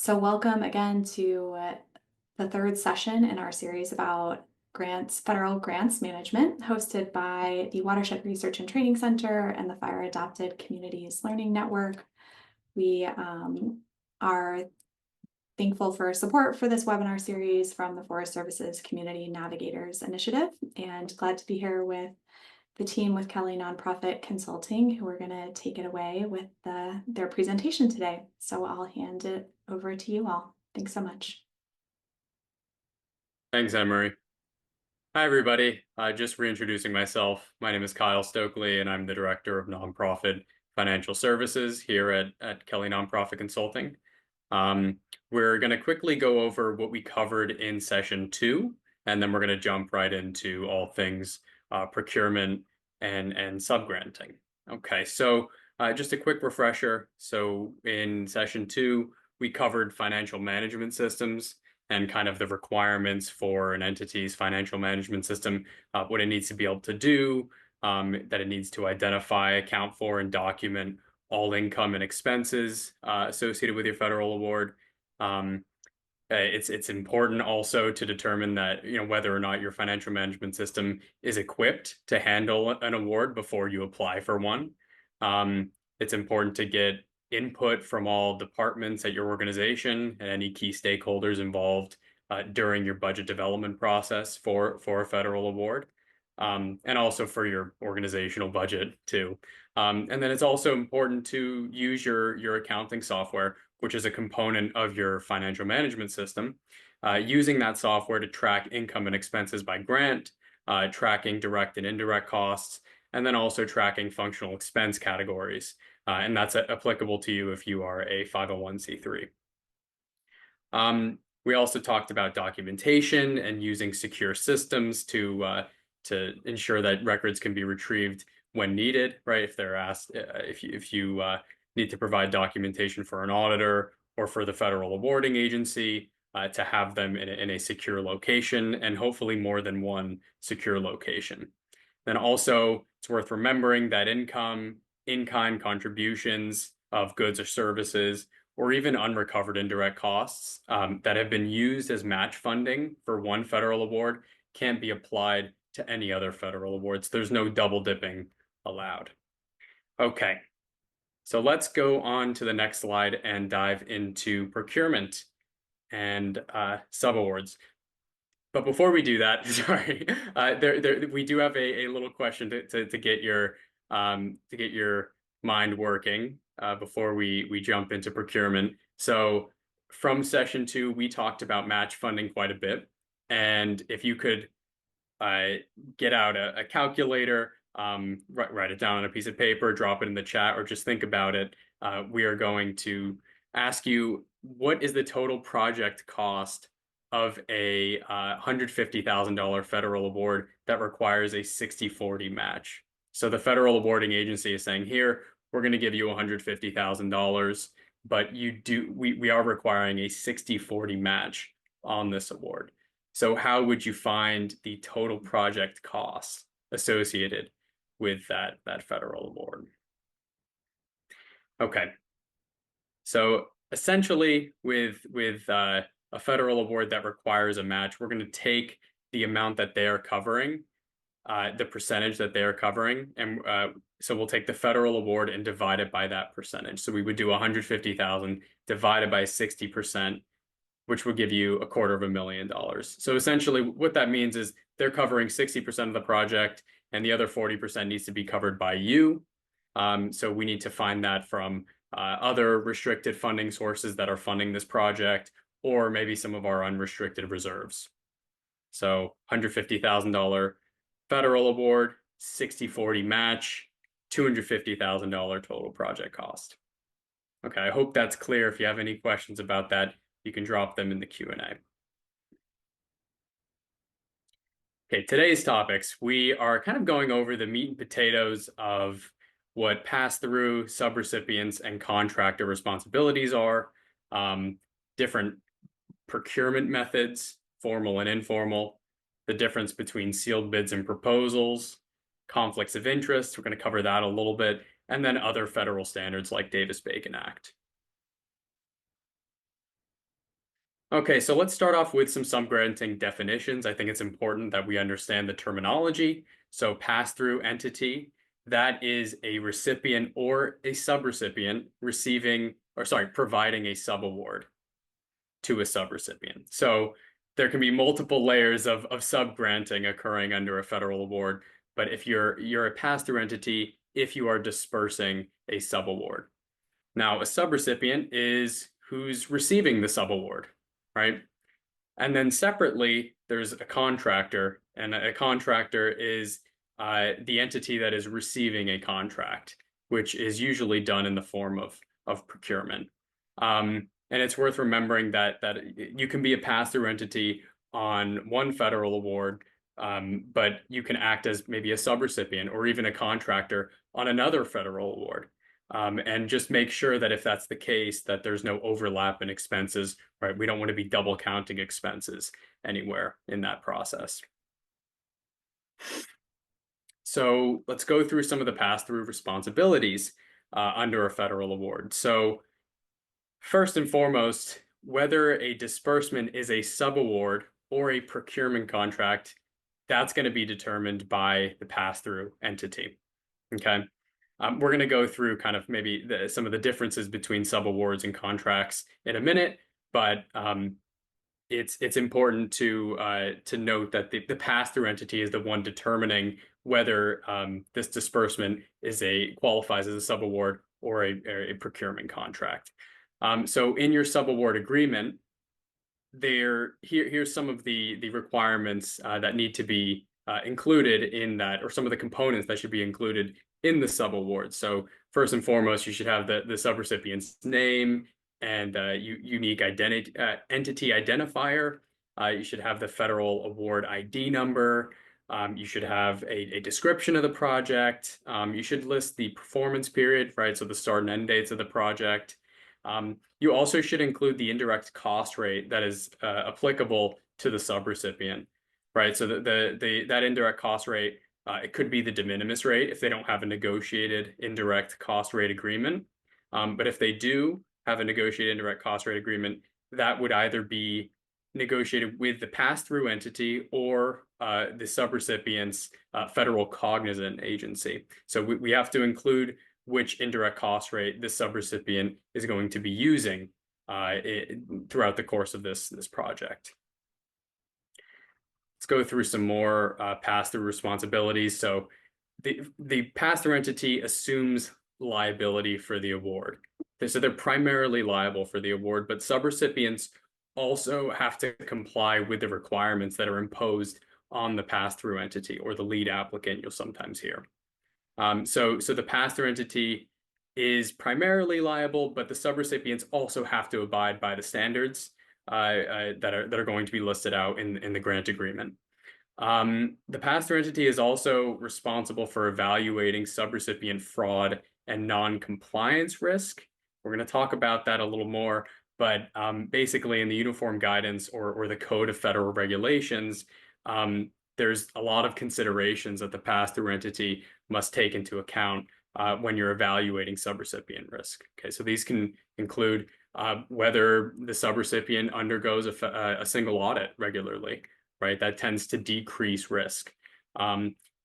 So welcome again to the third session in our series about grants, federal grants management, hosted by the Watershed Research and Training Center and the Fire Adapted Communities Learning Network. We are thankful for support for this webinar series from the Forest Service's Community Navigators initiative, and glad to be here with the team with Kelley Nonprofit Consulting, who are going to take it away with their presentation today. So I'll hand it over to you all. Thanks so much. Thanks, Emery. Hi, everybody. Just reintroducing myself. My name is Kyle Stokely, and I'm the Director of Nonprofit Financial Services here at Kelley Nonprofit Consulting. We're going to quickly go over what we covered in session 2, and then we're going to jump right into all things procurement and subgranting. Okay, so just a quick refresher. So in session 2, we covered financial management systems and kind of the requirements for an entity's financial management system, what it needs to be able to do, that it needs to identify, account for, and document all income and expenses associated with your federal award. It's important also to determine that whether or not your financial management system is equipped to handle an award before you apply for one. It's important to get input from all departments at your organization and any key stakeholders involved during your budget development process for a federal award, and also for your organizational budget too. And then it's also important to use your accounting software, which is a component of your financial management system, using that software to track income and expenses by grant, tracking direct and indirect costs, and then also tracking functional expense categories. And that's applicable to you if you are a 501c3. We also talked about documentation and using secure systems to ensure that records can be retrieved when needed, right? If they're asked, if you need to provide documentation for an auditor or for the federal awarding agency, to have them in a secure location, and hopefully more than one secure location. Then also, it's worth remembering that income, in-kind contributions of goods or services, or even unrecovered indirect costs that have been used as match funding for one federal award can't be applied to any other federal awards. There's no double dipping allowed. Okay, so let's go on to the next slide and dive into procurement and subawards. But before we do that, sorry, we do have a little question to get your mind working before we jump into procurement. So from session 2, we talked about match funding quite a bit, and if you could get out a calculator, write it down on a piece of paper, drop it in the chat, or just think about it. We are going to ask you, what is the total project cost of a $150,000 federal award that requires a 60-40 match? So the federal awarding agency is saying, here, we're going to give you $150,000, but we are requiring a 60-40 match on this award. So how would you find the total project cost associated with that federal award? Okay, so essentially with a federal award that requires a match, we're going to take the amount that they are covering, the percentage that they are covering, and so we'll take the federal award and divide it by that percentage. So we would do 150,000 divided by 60%, which would give you $250,000. So essentially what that means is they're covering 60% of the project, and the other 40% needs to be covered by you. So we need to find that from other restricted funding sources that are funding this project, or maybe some of our unrestricted reserves. So $150,000 federal award, 60-40 match, $250,000 total project cost. Okay, I hope that's clear. If you have any questions about that, you can drop them in the Q&A. Okay, today's topics, we are kind of going over the meat and potatoes of what pass-through, subrecipients, and contractor responsibilities are, different procurement methods, formal and informal, the difference between sealed bids and proposals, conflicts of interest, we're going to cover that a little bit, and then other federal standards like Davis-Bacon Act. Okay, so let's start off with some subgranting definitions. I think it's important that we understand the terminology. So pass-through entity, that is a recipient or a subrecipient providing a subaward to a subrecipient. So there can be multiple layers of subgranting occurring under a federal award, but if you're a pass-through entity if you are dispersing a subaward. Now, a subrecipient is who's receiving the subaward, right? And then separately, there's a contractor, and a contractor is the entity that is receiving a contract, which is usually done in the form of procurement. And it's worth remembering that you can be a pass-through entity on one federal award, but you can act as maybe a subrecipient or even a contractor on another federal award. And just make sure that if that's the case, that there's no overlap in expenses, right? We don't want to be double counting expenses anywhere in that process. So let's go through some of the pass-through responsibilities under a federal award. So first and foremost, whether a disbursement is a subaward or a procurement contract, that's going to be determined by the pass-through entity. Okay. We're going to go through kind of maybe some of the differences between subawards and contracts in a minute, but it's important to note that the pass-through entity is the one determining whether this disbursement qualifies as a subaward or a procurement contract. So in your subaward agreement, here's some of the requirements that need to be included in that, or some of the components that should be included in the subaward. So first and foremost, you should have the subrecipient's name and unique entity identifier. You should have the federal award ID number. You should have a description of the project. You should list the performance period, right? So the start and end dates of the project. You also should include the indirect cost rate that is applicable to the subrecipient, right? So that indirect cost rate, it could be the de minimis rate if they don't have a negotiated indirect cost rate agreement. But if they do have a negotiated indirect cost rate agreement, that would either be negotiated with the pass-through entity or the subrecipient's federal cognizant agency. So we have to include which indirect cost rate this subrecipient is going to be using throughout the course of this project. Let's go through some more pass-through responsibilities. So the pass-through entity assumes liability for the award. So they're primarily liable for the award, but subrecipients also have to comply with the requirements that are imposed on the pass-through entity or the lead applicant, you'll sometimes hear. So the pass-through entity is primarily liable, but the subrecipients also have to abide by the standards that are going to be listed out in the grant agreement. The pass-through entity is also responsible for evaluating subrecipient fraud and non-compliance risk. We're going to talk about that a little more, but basically in the Uniform Guidance or the Code of Federal Regulations, there's a lot of considerations that the pass-through entity must take into account when you're evaluating subrecipient risk. Okay, so these can include whether the subrecipient undergoes a single audit regularly, right? That tends to decrease risk.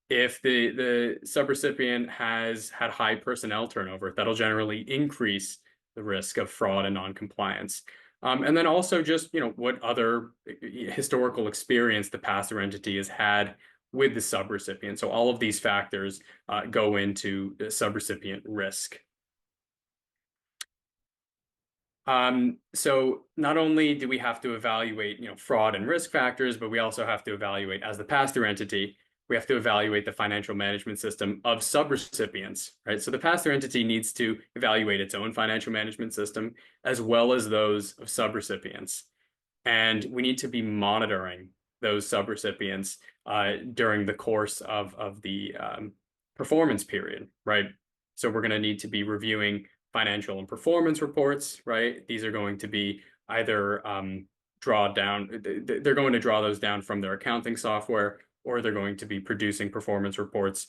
If the subrecipient has had high personnel turnover, that'll generally increase the risk of fraud and non-compliance. And then also just, what other historical experience the pass-through entity has had with the subrecipient. So all of these factors go into the subrecipient risk. So not only do we have to evaluate, fraud and risk factors, but we also have to evaluate, as the pass-through entity, we have to evaluate the financial management system of subrecipients, right? So the pass-through entity needs to evaluate its own financial management system as well as those of subrecipients. And we need to be monitoring those subrecipients during the course of the performance period, right? So we're going to need to be reviewing financial and performance reports, right? These are going to be either they're going to draw those down from their accounting software, or they're going to be producing performance reports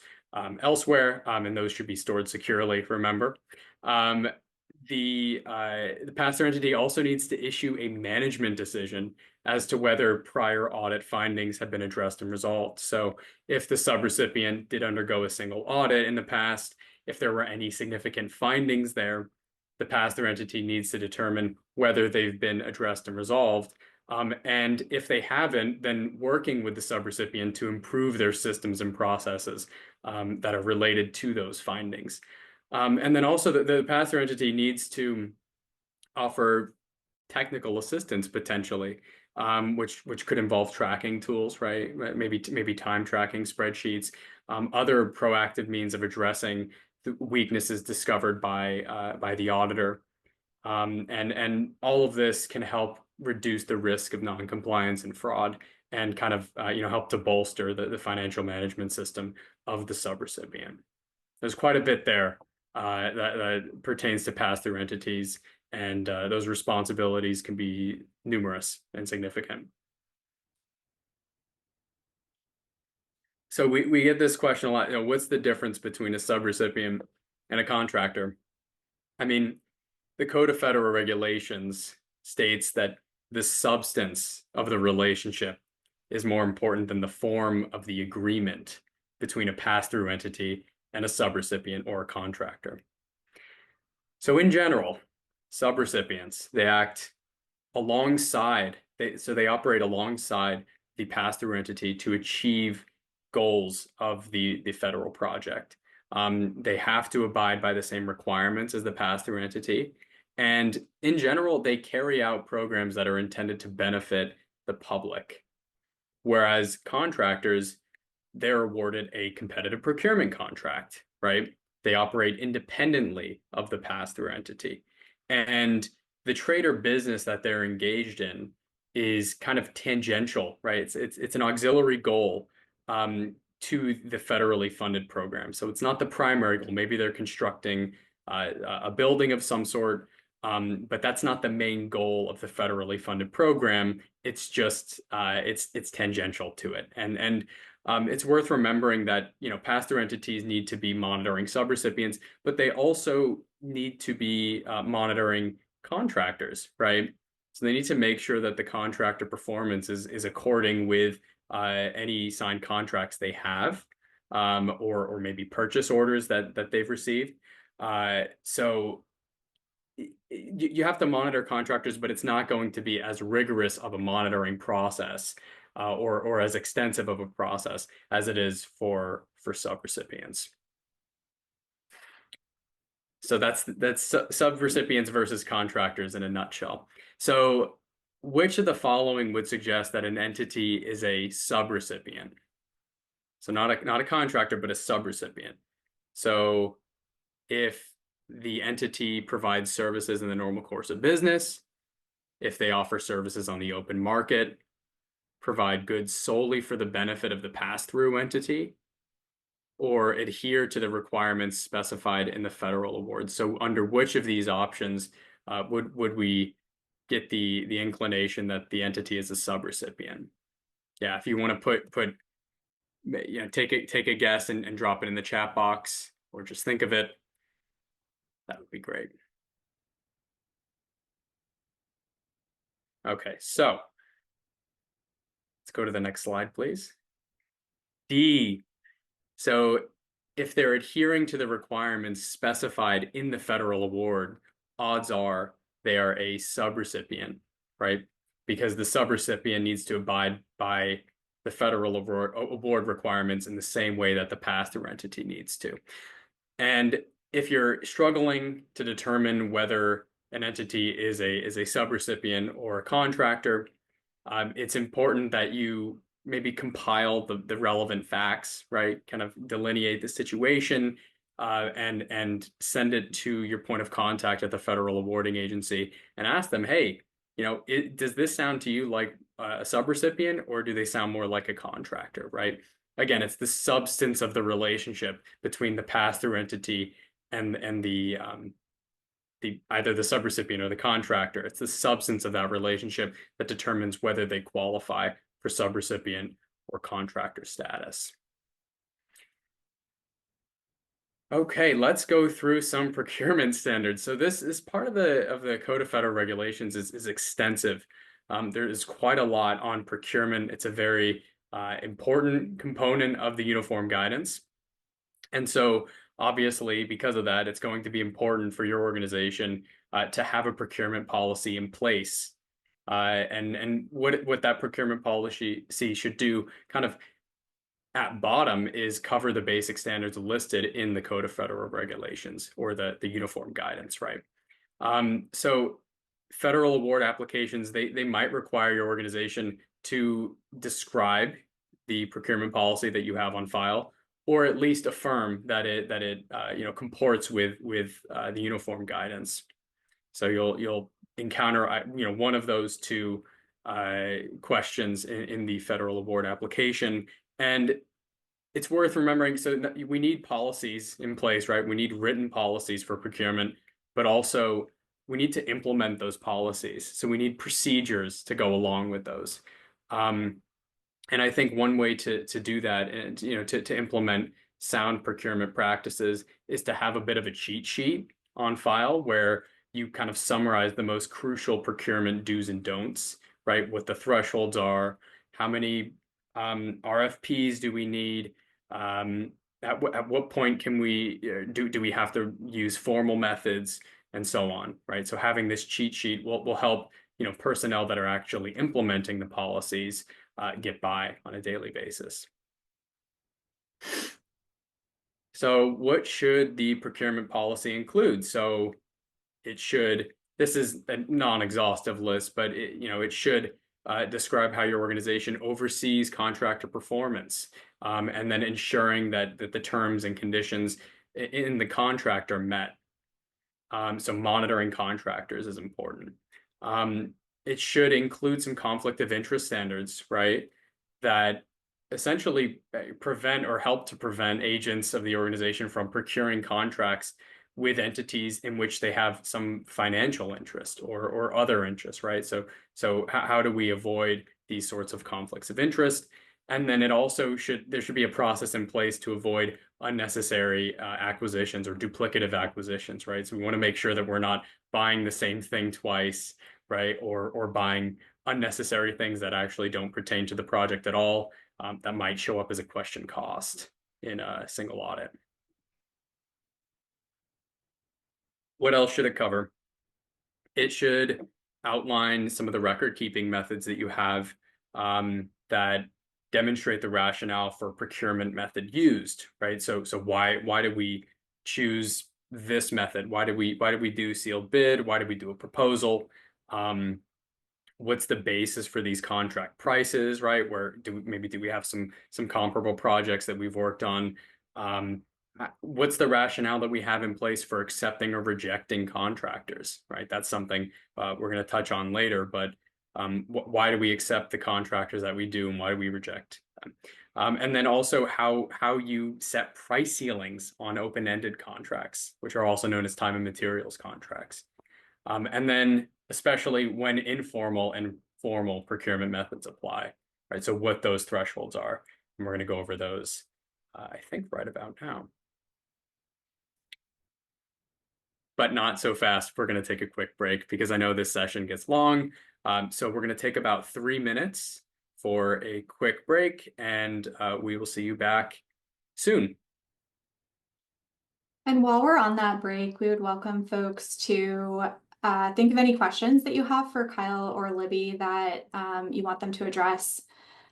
elsewhere, and those should be stored securely, remember. the pass-through entity also needs to issue a management decision as to whether prior audit findings have been addressed and resolved. So if the subrecipient did undergo a single audit in the past, if there were any significant findings there, the pass-through entity needs to determine whether they've been addressed and resolved. And if they haven't, then working with the subrecipient to improve their systems and processes that are related to those findings. And then also the pass-through entity needs to offer technical assistance potentially, which could involve tracking tools, right? Maybe time tracking spreadsheets, other proactive means of addressing the weaknesses discovered by the auditor, and all of this can help reduce the risk of non-compliance and fraud, and kind of help to bolster the financial management system of the subrecipient. There's quite a bit there that pertains to pass-through entities, and those responsibilities can be numerous and significant. So we get this question a lot, what's the difference between a subrecipient and a contractor? I mean, the Code of Federal Regulations states that the substance of the relationship is more important than the form of the agreement between a pass-through entity and a subrecipient or a contractor. So in general, subrecipients, they act alongside, they operate alongside the pass-through entity to achieve goals of the federal project. They have to abide by the same requirements as the pass-through entity. And in general, they carry out programs that are intended to benefit the public. Whereas contractors, they're awarded a competitive procurement contract, right? They operate independently of the pass-through entity. And the trade or business that they're engaged in is kind of tangential, right? It's an auxiliary goal to the federally funded program. So it's not the primary goal. Maybe they're constructing a building of some sort, but that's not the main goal of the federally funded program. It's just it's tangential to it, and it's worth remembering that pass-through entities need to be monitoring subrecipients, but they also need to be monitoring contractors, right? So they need to make sure that the contractor performance is according with any signed contracts they have, or maybe purchase orders that they've received. So you have to monitor contractors, but it's not going to be as rigorous of a monitoring process or as extensive of a process as it is for subrecipients. So that's subrecipients versus contractors in a nutshell. So which of the following would suggest that an entity is a subrecipient? So not a contractor, but a subrecipient. So if the entity provides services in the normal course of business, if they offer services on the open market, provide goods solely for the benefit of the pass-through entity, or adhere to the requirements specified in the federal award. So under which of these options would we get the inclination that the entity is a subrecipient? Yeah, if you want to put take a guess and drop it in the chat box, or just think of it, that would be great. Okay, so let's go to the next slide, please. D. So if they're adhering to the requirements specified in the federal award, odds are they are a subrecipient, right? Because the subrecipient needs to abide by the federal award requirements in the same way that the pass-through entity needs to. And if you're struggling to determine whether an entity is a subrecipient or a contractor, it's important that you maybe compile the relevant facts, right? Kind of delineate the situation, and send it to your point of contact at the federal awarding agency and ask them, hey, does this sound to you like a subrecipient, or do they sound more like a contractor, right? Again, it's the substance of the relationship between the pass-through entity and the either the subrecipient or the contractor. It's the substance of that relationship that determines whether they qualify for subrecipient or contractor status. Okay, let's go through some procurement standards. So this is part of the Code of Federal Regulations is extensive. There is quite a lot on procurement. It's a very important component of the uniform guidance. And so obviously, because of that, it's going to be important for your organization to have a procurement policy in place. And what that procurement policy should do kind of at bottom is cover the basic standards listed in the Code of Federal Regulations or the uniform guidance, right? So federal award applications, they might require your organization to describe the procurement policy that you have on file, or at least affirm that it comports with the uniform guidance. So you'll encounter one of those two questions in the federal award application. And it's worth remembering, so that we need policies in place, right? We need written policies for procurement, but also we need to implement those policies. So we need procedures to go along with those. And I think one way to do that, and to implement sound procurement practices, is to have a bit of a cheat sheet on file where you kind of summarize the most crucial procurement do's and don'ts, right? What the thresholds are, how many RFPs do we need, at what point can we do we have to use formal methods, and so on, right? So having this cheat sheet will help personnel that are actually implementing the policies get by on a daily basis. So what should the procurement policy include? So this is a non-exhaustive list, but it should describe how your organization oversees contractor performance, and then ensuring that the terms and conditions in the contract are met. So monitoring contractors is important. It should include some conflict of interest standards, right? That essentially prevent or help to prevent agents of the organization from procuring contracts with entities in which they have some financial interest or other interest, right? So how do we avoid these sorts of conflicts of interest? And then there should be a process in place to avoid unnecessary acquisitions or duplicative acquisitions, right? So we want to make sure that we're not buying the same thing twice, right? Or buying unnecessary things that actually don't pertain to the project at all, that might show up as a question cost in a single audit. What else should it cover? It should outline some of the record keeping methods that you have that demonstrate the rationale for procurement method used, right? So why did we choose this method? Why did we do sealed bid? Why did we do a proposal? What's the basis for these contract prices, right? Where do we have some comparable projects that we've worked on? What's the rationale that we have in place for accepting or rejecting contractors, right? That's something we're going to touch on later, but why do we accept the contractors that we do, and why do we reject them? And then also how you set price ceilings on open-ended contracts, which are also known as time and materials contracts. And then especially when informal and formal procurement methods apply, right? So what those thresholds are, and we're going to go over those, I think, right about now. But not so fast. We're going to take a quick break because I know this session gets long. So we're going to take about 3 minutes for a quick break, and we will see you back soon. And while we're on that break, we would welcome folks to think of any questions that you have for Kyle or Libby that you want them to address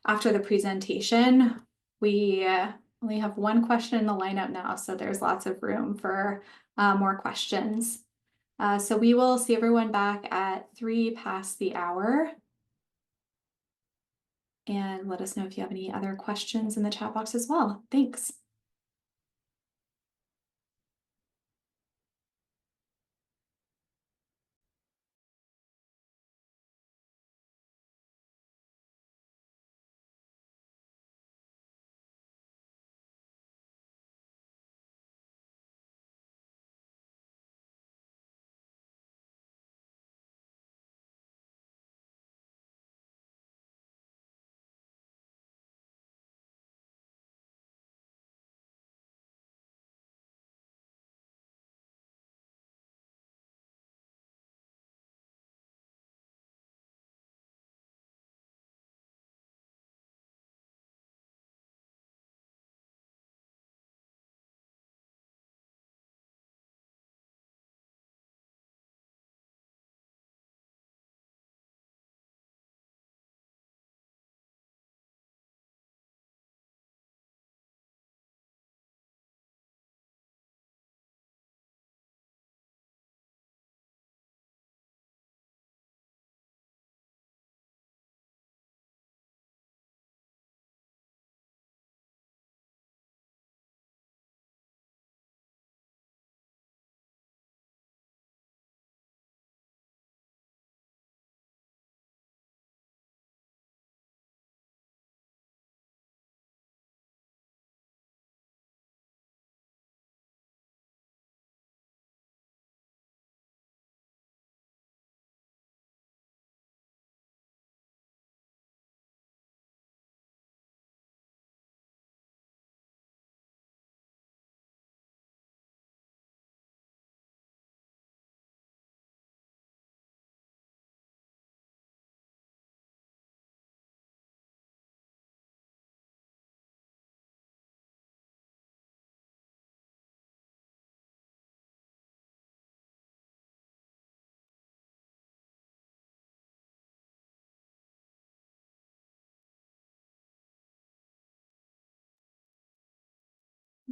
after the presentation. We only have one question in the lineup now, so there's lots of room for more questions. So we will see everyone back at 3 past the hour. And let us know if you have any other questions in the chat box as well. Thanks.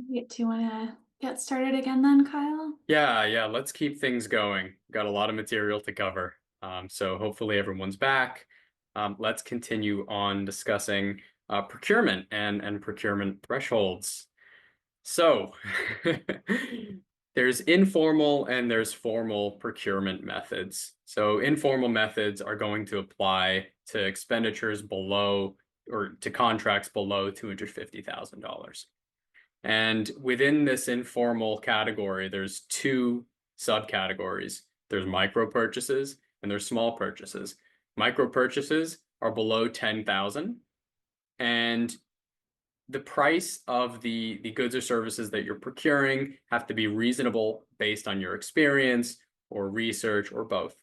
Do you want to get started again then, Kyle? Yeah, let's keep things going. Got a lot of material to cover. So hopefully everyone's back. Let's continue on discussing procurement and procurement thresholds. So there's informal and there's formal procurement methods. So informal methods are going to apply to expenditures below or to contracts below $250,000. And within this informal category, there's two subcategories. There's micro purchases and there's small purchases. Micro purchases are below 10,000, and the price of the goods or services that you're procuring have to be reasonable based on your experience or research or both.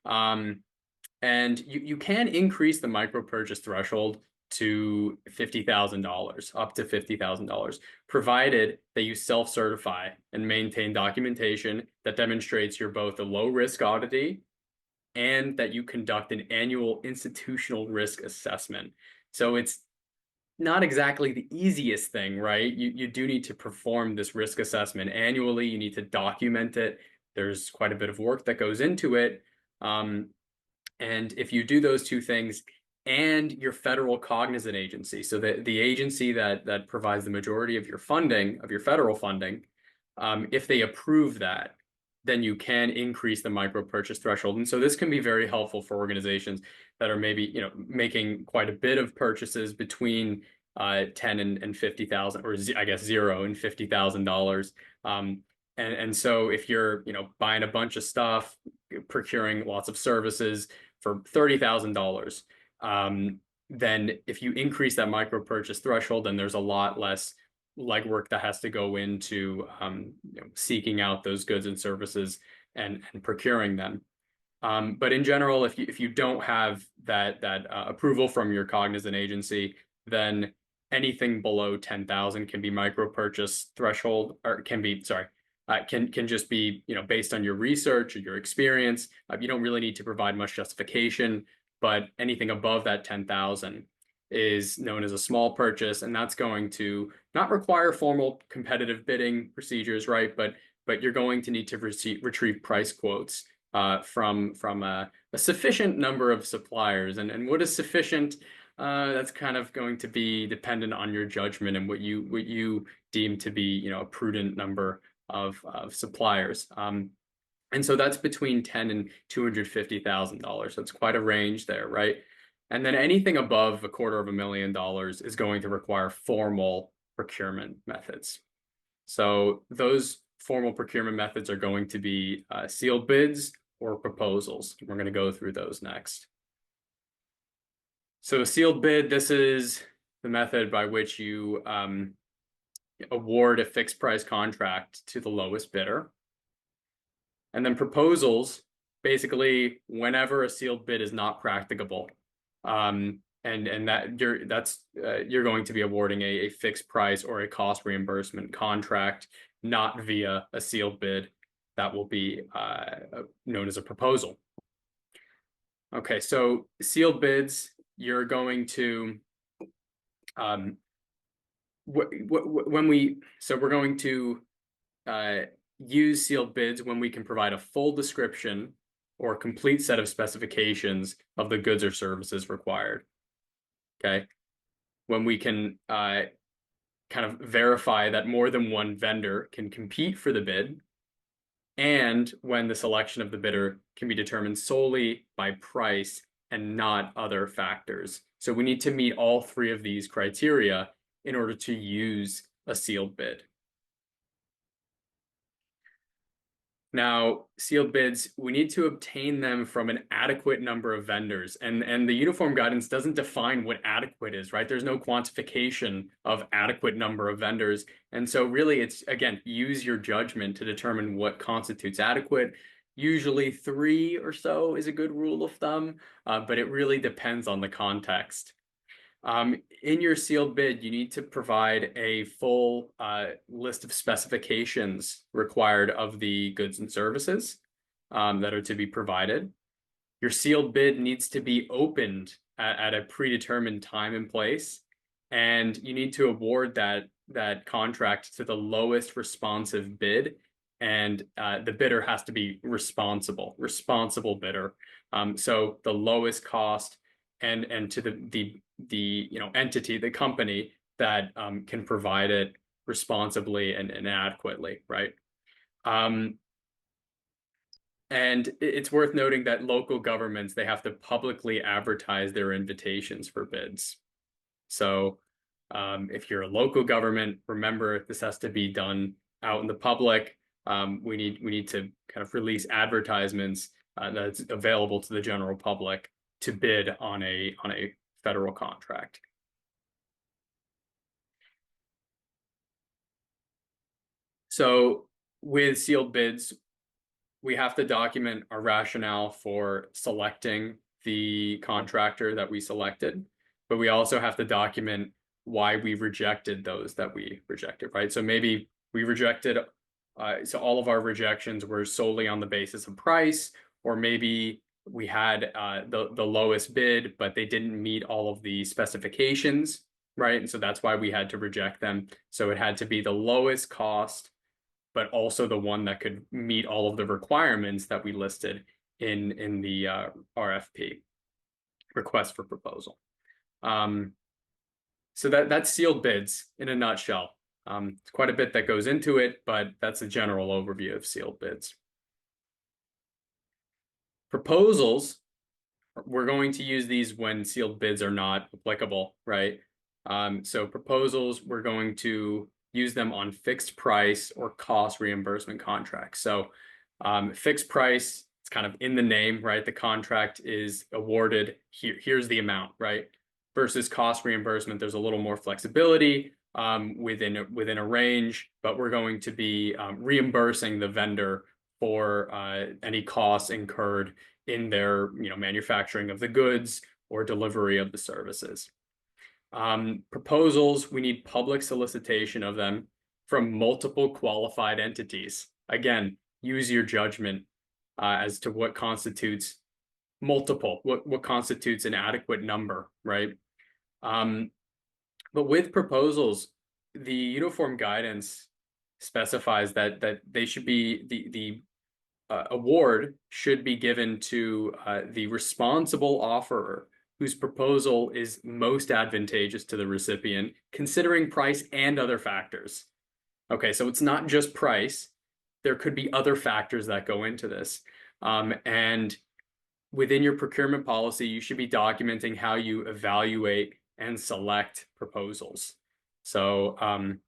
And you can increase the micro purchase threshold to $50,000, up to $50,000, provided that you self-certify and maintain documentation that demonstrates you're both a low-risk oddity and that you conduct an annual institutional risk assessment. So it's not exactly the easiest thing, right? You do need to perform this risk assessment annually. You need to document it. There's quite a bit of work that goes into it. And if you do those two things and your federal cognizant agency, so the agency that provides the majority of your funding, of your federal funding, if they approve that, then you can increase the micro purchase threshold. And so this can be very helpful for organizations that are maybe, making quite a bit of purchases between 10 and 50,000, or I guess 0 and $50,000. And so if you're, buying a bunch of stuff, procuring lots of services for $30,000, then if you increase that micro purchase threshold, then there's a lot less legwork that has to go into seeking out those goods and services and procuring them. But in general, if you don't have that approval from your cognizant agency, then anything below 10,000 can be micro purchase threshold, or can just be based on your research or your experience. You don't really need to provide much justification, but anything above that 10,000 is known as a small purchase, and that's going to not require formal competitive bidding procedures, right? But you're going to need to retrieve price quotes from a sufficient number of suppliers. And what is sufficient? That's kind of going to be dependent on your judgment and what you deem to be a prudent number of suppliers. And so that's between $10,000 and $250,000. So it's quite a range there, right? And then anything above $250,000 is going to require formal procurement methods. So those formal procurement methods are going to be sealed bids or proposals. We're going to go through those next. So a sealed bid, this is the method by which you award a fixed price contract to the lowest bidder. And then proposals, basically whenever a sealed bid is not practicable. And you're going to be awarding a fixed price or a cost reimbursement contract, not via a sealed bid. That will be known as a proposal. Okay, so sealed bids, you're going to we're going to use sealed bids when we can provide a full description or a complete set of specifications of the goods or services required. Okay, when we can kind of verify that more than one vendor can compete for the bid, and when the selection of the bidder can be determined solely by price and not other factors. So we need to meet all three of these criteria in order to use a sealed bid. Now, sealed bids, we need to obtain them from an adequate number of vendors. And the uniform guidance doesn't define what adequate is, right? There's no quantification of adequate number of vendors. And so really it's, again, use your judgment to determine what constitutes adequate. Usually 3 or so is a good rule of thumb, but it really depends on the context. In your sealed bid, you need to provide a full list of specifications required of the goods and services that are to be provided. Your sealed bid needs to be opened at a predetermined time and place, and you need to award that that contract to the lowest responsive bid, and the bidder has to be responsible bidder. So the lowest cost, and to the entity, the company that can provide it responsibly and adequately, right? And it's worth noting that local governments, they have to publicly advertise their invitations for bids. So if you're a local government, remember this has to be done out in the public. We need to kind of release advertisements that's available to the general public to bid on a federal contract. So with sealed bids, we have to document our rationale for selecting the contractor that we selected, but we also have to document why we rejected those that we rejected, right? So maybe we rejected, so all of our rejections were solely on the basis of price, or maybe we had the lowest bid, but they didn't meet all of the specifications, right? And so that's why we had to reject them. So it had to be the lowest cost, but also the one that could meet all of the requirements that we listed in the RFP, request for proposal. So that's sealed bids in a nutshell. It's quite a bit that goes into it, but that's a general overview of sealed bids. Proposals, we're going to use these when sealed bids are not applicable, right? So proposals, we're going to use them on fixed price or cost reimbursement contracts. So fixed price, it's kind of in the name, right? The contract is awarded, here's the amount, right? Versus cost reimbursement, there's a little more flexibility within a range, but we're going to be reimbursing the vendor for any costs incurred in their manufacturing of the goods or delivery of the services. Proposals, we need public solicitation of them from multiple qualified entities. Again, use your judgment as to what constitutes multiple, what constitutes an adequate number, right? But with proposals, the uniform guidance specifies that they should be the award should be given to the responsible offerer whose proposal is most advantageous to the recipient, considering price and other factors. Okay, so it's not just price. There could be other factors that go into this. And within your procurement policy, you should be documenting how you evaluate and select proposals. So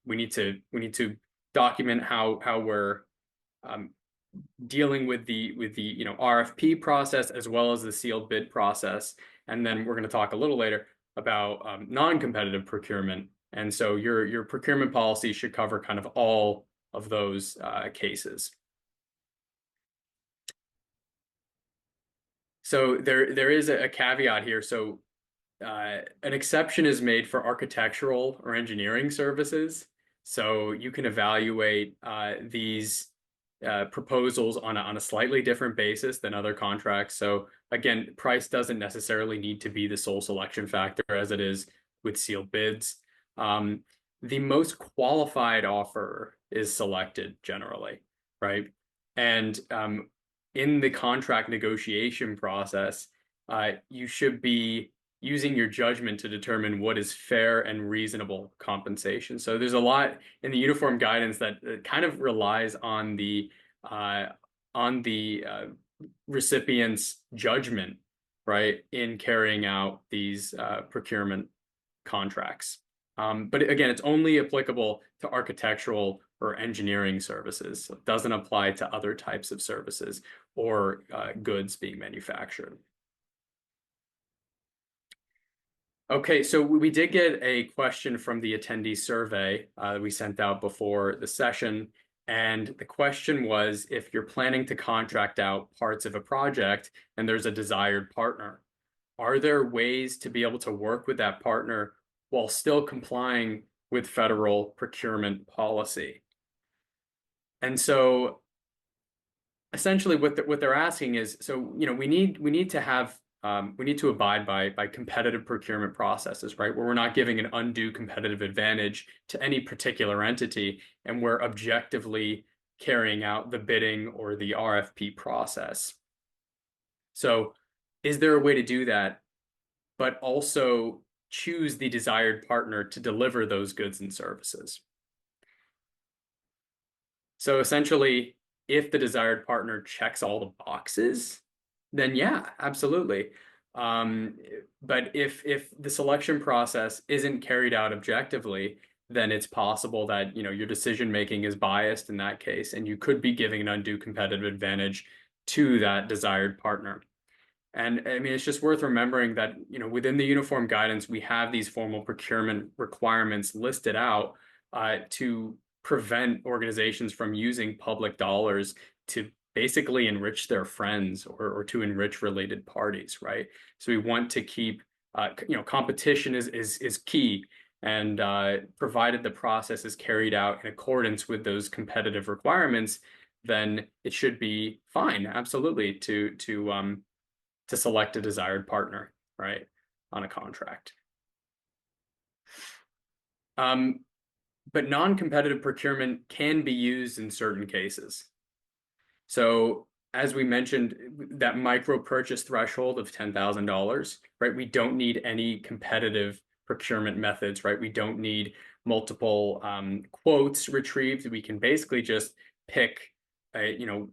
we need to document how we're dealing with the RFP process as well as the sealed bid process. And then we're going to talk a little later about non-competitive procurement. And so your procurement policy should cover kind of all of those cases. So there is a caveat here. So an exception is made for architectural or engineering services. So you can evaluate these proposals on a slightly different basis than other contracts. So again, price doesn't necessarily need to be the sole selection factor as it is with sealed bids. The most qualified offer is selected generally, right? And in the contract negotiation process, you should be using your judgment to determine what is fair and reasonable compensation. So there's a lot in the uniform guidance that kind of relies on the recipient's judgment, right, in carrying out these procurement contracts. But again, it's only applicable to architectural or engineering services. So it doesn't apply to other types of services or goods being manufactured. Okay, so we did get a question from the attendee survey that we sent out before the session. And the question was, if you're planning to contract out parts of a project and there's a desired partner, are there ways to be able to work with that partner while still complying with federal procurement policy? And so essentially what they're asking is, so we need to have we need to abide by competitive procurement processes, right? Where we're not giving an undue competitive advantage to any particular entity, and we're objectively carrying out the bidding or the RFP process. So, is there a way to do that, but also choose the desired partner to deliver those goods and services? So essentially, if the desired partner checks all the boxes, then yeah, absolutely. Um, but if the selection process isn't carried out objectively, then it's possible that, you know, your decision making is biased in that case, and you could be giving an undue competitive advantage to that desired partner. And I mean, it's just worth remembering that, you know, within the uniform guidance, we have these formal procurement requirements listed out to prevent organizations from using public dollars to basically enrich their friends or to enrich related parties, right? So we want to keep, you know, competition is key. And provided the process is carried out in accordance with those competitive requirements, then it should be fine, absolutely, to select a desired partner, right, on a contract. But non-competitive procurement can be used in certain cases. So as we mentioned, that micro purchase threshold of $10,000, right? We don't need any competitive procurement methods, right? We don't need multiple quotes retrieved. We can basically just pick, you know,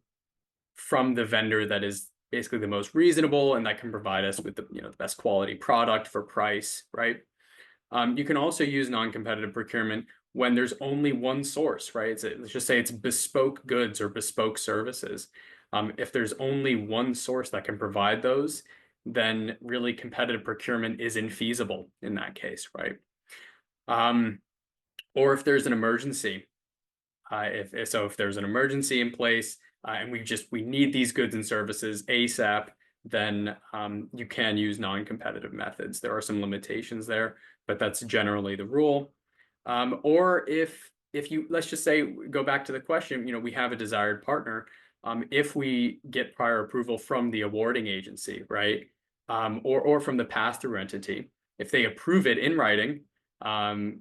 from the vendor that is basically the most reasonable and that can provide us with the, you know, the best quality product for price, right? You can also use non-competitive procurement when there's only one source, right? Let's just say it's bespoke goods or bespoke services. If there's only one source that can provide those, then really competitive procurement is infeasible in that case, right? Or if there's an emergency, if there's an emergency in place and we need these goods and services ASAP, then you can use non-competitive methods. There are some limitations there, but that's generally the rule. Or if you, let's just say, go back to the question, you know, we have a desired partner. If we get prior approval from the awarding agency, right, or from the pass-through entity, if they approve it in writing,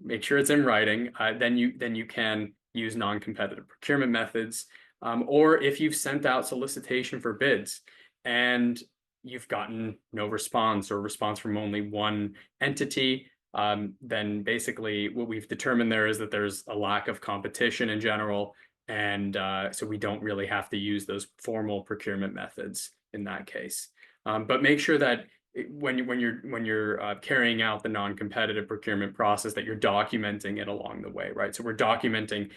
make sure it's in writing, then you can use non-competitive procurement methods. Or if you've sent out solicitation for bids and you've gotten no response or response from only one entity, then basically what we've determined there is that there's a lack of competition in general. And so we don't really have to use those formal procurement methods in that case. But make sure that when you're carrying out the non-competitive procurement process, that you're documenting it along the way, right? So we're documenting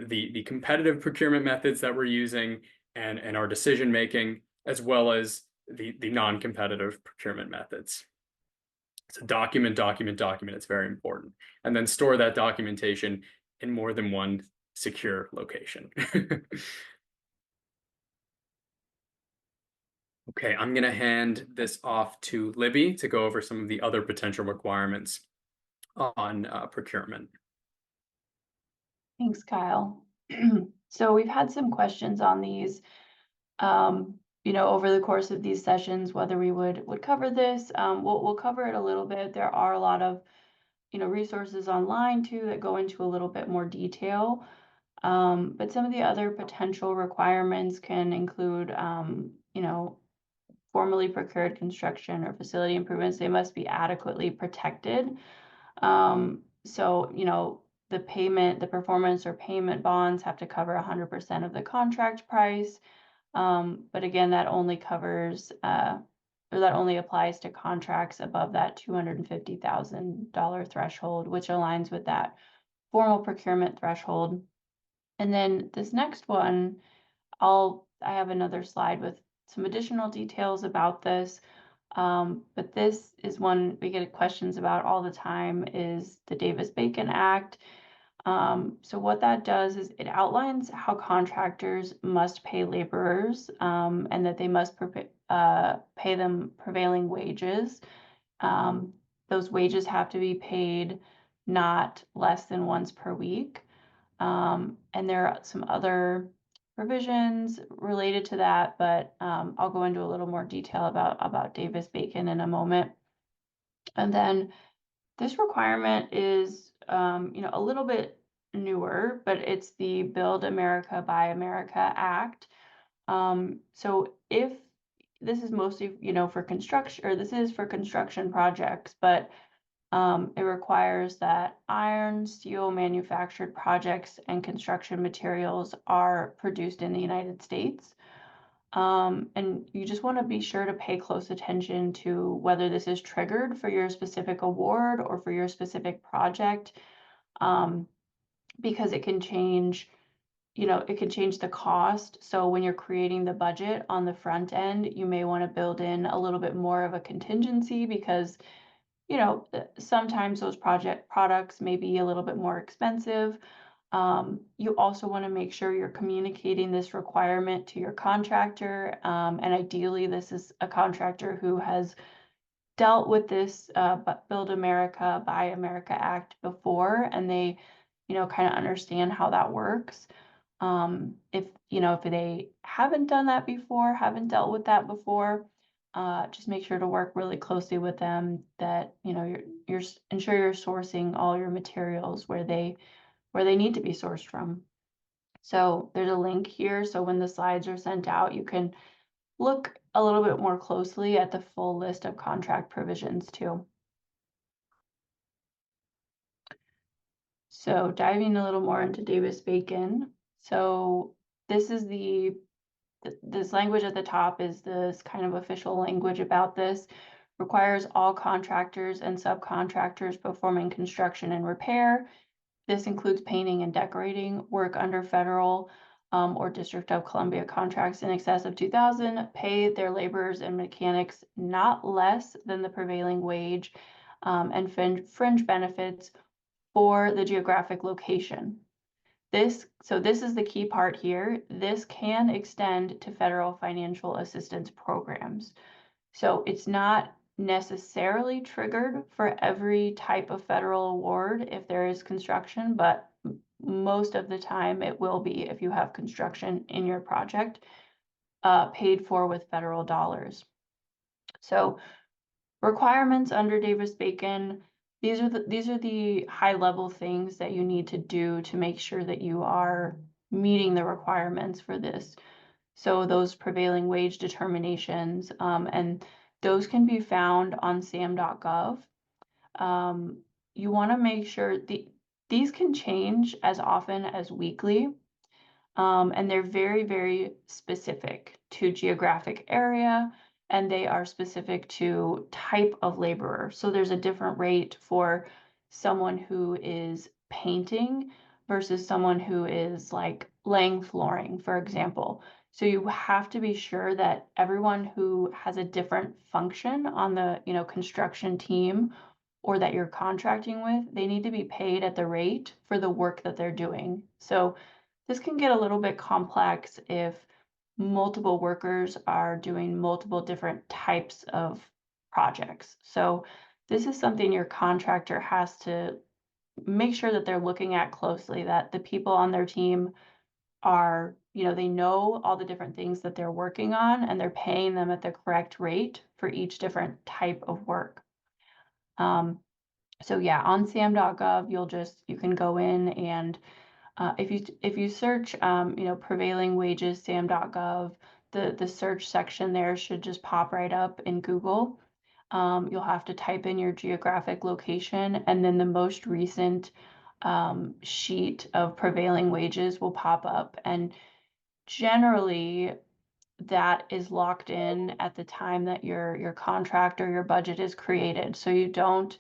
the competitive procurement methods that we're using and our decision making, as well as the non-competitive procurement methods. So document. It's very important, and then store that documentation in more than one secure location. Okay, I'm going to hand this off to Libby to go over some of the other potential requirements on procurement. Thanks, Kyle. So we've had some questions on these, you know, over the course of these sessions, whether we would cover this. We'll cover it a little bit. There are a lot of, you know, resources online too that go into a little bit more detail. But some of the other potential requirements can include, you know, formally procured construction or facility improvements. They must be adequately protected. So, you know, the performance or payment bonds have to cover 100% of the contract price. But again, that only covers, or that only applies to contracts above that $250,000 threshold, which aligns with that formal procurement threshold. And then this next one, I have another slide with some additional details about this. But this is one we get questions about all the time, is the Davis-Bacon Act. So what that does is it outlines how contractors must pay laborers, and that they must pay them prevailing wages. Those wages have to be paid not less than once per week. And there are some other provisions related to that, but I'll go into a little more detail about Davis-Bacon in a moment. And then this requirement is, a little bit newer, but it's the Build America, Buy America Act. So if this is mostly, for construction, or this is for construction projects, but it requires that iron, steel manufactured projects and construction materials are produced in the United States. And you just want to be sure to pay close attention to whether this is triggered for your specific award or for your specific project, because it can change, it can change the cost. So when you're creating the budget on the front end, you may want to build in a little bit more of a contingency because sometimes those products may be a little bit more expensive. You also want to make sure you're communicating this requirement to your contractor. And ideally, this is a contractor who has dealt with this Build America, Buy America Act before, and they, kind of understand how that works. If they haven't done that before, haven't dealt with that before, just make sure to work really closely with them that, you're ensure you're sourcing all your materials where they need to be sourced from. So there's a link here. So when the slides are sent out, you can look a little bit more closely at the full list of contract provisions too. So diving a little more into Davis-Bacon. So this is this language at the top is this kind of official language about this. Requires all contractors and subcontractors performing construction and repair. This includes painting and decorating work under federal or District of Columbia contracts in excess of $2,000, pay their laborers and mechanics not less than the prevailing wage, and fringe benefits for the geographic location. This is the key part here. This can extend to federal financial assistance programs. So it's not necessarily triggered for every type of federal award if there is construction, but most of the time it will be if you have construction in your project paid for with federal dollars. So requirements under Davis-Bacon, these are the high level things that you need to do to make sure that you are meeting the requirements for this. So those prevailing wage determinations, and those can be found on sam.gov. You want to make sure these can change as often as weekly. And they're very, very specific to geographic area, and they are specific to type of laborer. So there's a different rate for someone who is painting versus someone who is like laying flooring, for example. So you have to be sure that everyone who has a different function on the, construction team or that you're contracting with, they need to be paid at the rate for the work that they're doing. So this can get a little bit complex if multiple workers are doing multiple different types of projects. So this is something your contractor has to make sure that they're looking at closely, that the people on their team are, they know all the different things that they're working on and they're paying them at the correct rate for each different type of work. So yeah, on sam.gov, you can go in and if you search, prevailing wages, sam.gov, the search section there should just pop right up in Google. You'll have to type in your geographic location, and then the most recent sheet of prevailing wages will pop up. And generally, that is locked in at the time that your contract or your budget is created. So you don't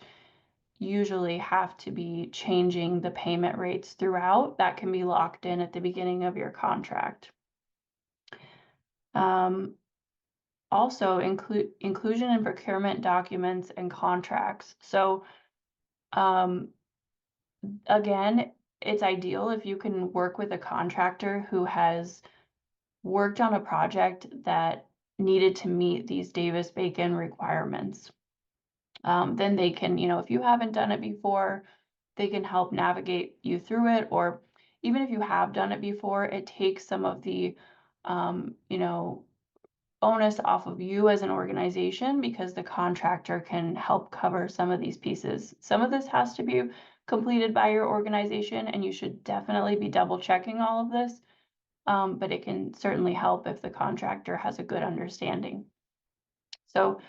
usually have to be changing the payment rates throughout. That can be locked in at the beginning of your contract. Also inclusion in procurement documents and contracts. So again, it's ideal if you can work with a contractor who has worked on a project that needed to meet these Davis-Bacon requirements. Then they can, if you haven't done it before, they can help navigate you through it. Or, even if you have done it before, it takes some of the, onus off of you as an organization, because the contractor can help cover some of these pieces. Some of this has to be completed by your organization, and you should definitely be double checking all of this. But it can certainly help if the contractor has a good understanding. So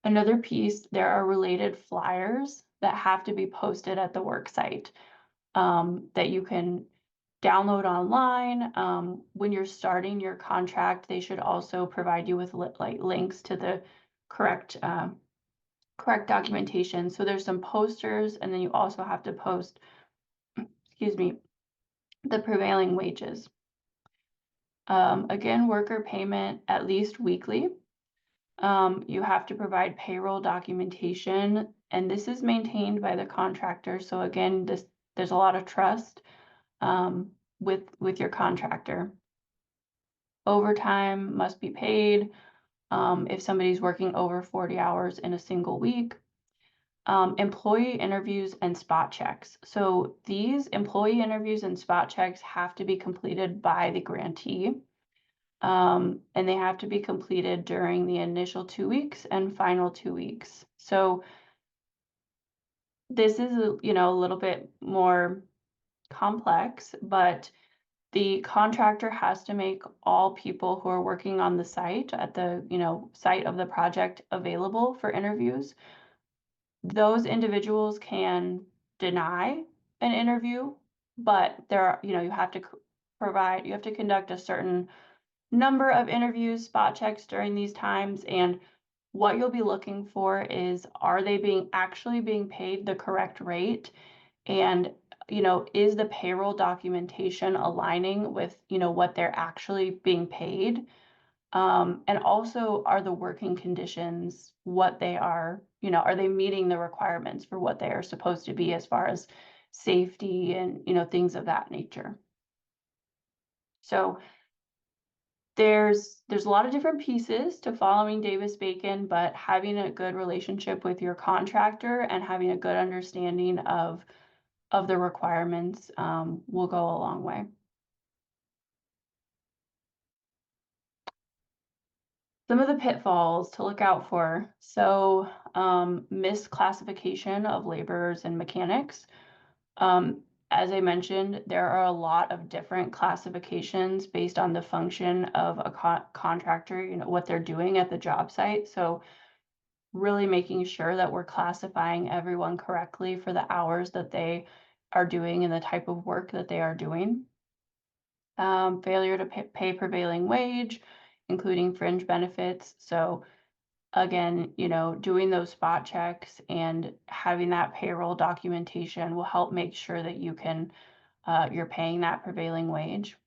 another piece, there are related flyers that have to be posted at the work site, that you can download online. When you're starting your contract, they should also provide you with like links to the correct documentation. So there's some posters, and then you also have to post, excuse me, the prevailing wages. Again, worker payment at least weekly. You have to provide payroll documentation, and this is maintained by the contractor. So again, there's a lot of trust with your contractor. Overtime must be paid if somebody's working over 40 hours in a single week. Employee interviews and spot checks. So these employee interviews and spot checks have to be completed by the grantee. And they have to be completed during the initial 2 weeks and final 2 weeks. So this is, a little bit more complex, but the contractor has to make all people who are working on the site at the, site of the project available for interviews. Those individuals can deny an interview, but there are, you have to conduct a certain number of interviews, spot checks during these times. And what you'll be looking for is, are they actually being paid the correct rate? And, is the payroll documentation aligning with, what they're actually being paid? And also, are the working conditions what they are, are they meeting the requirements for what they are supposed to be as far as safety and, things of that nature? So there's a lot of different pieces to following Davis-Bacon, but having a good relationship with your contractor and having a good understanding of the requirements will go a long way. Some of the pitfalls to look out for. So misclassification of laborers and mechanics. As I mentioned, there are a lot of different classifications based on the function of a contractor, what they're doing at the job site. So really making sure that we're classifying everyone correctly for the hours that they are doing and the type of work that they are doing. Failure to pay prevailing wage, including fringe benefits. So again, doing those spot checks and having that payroll documentation will help make sure that you're paying that prevailing wage.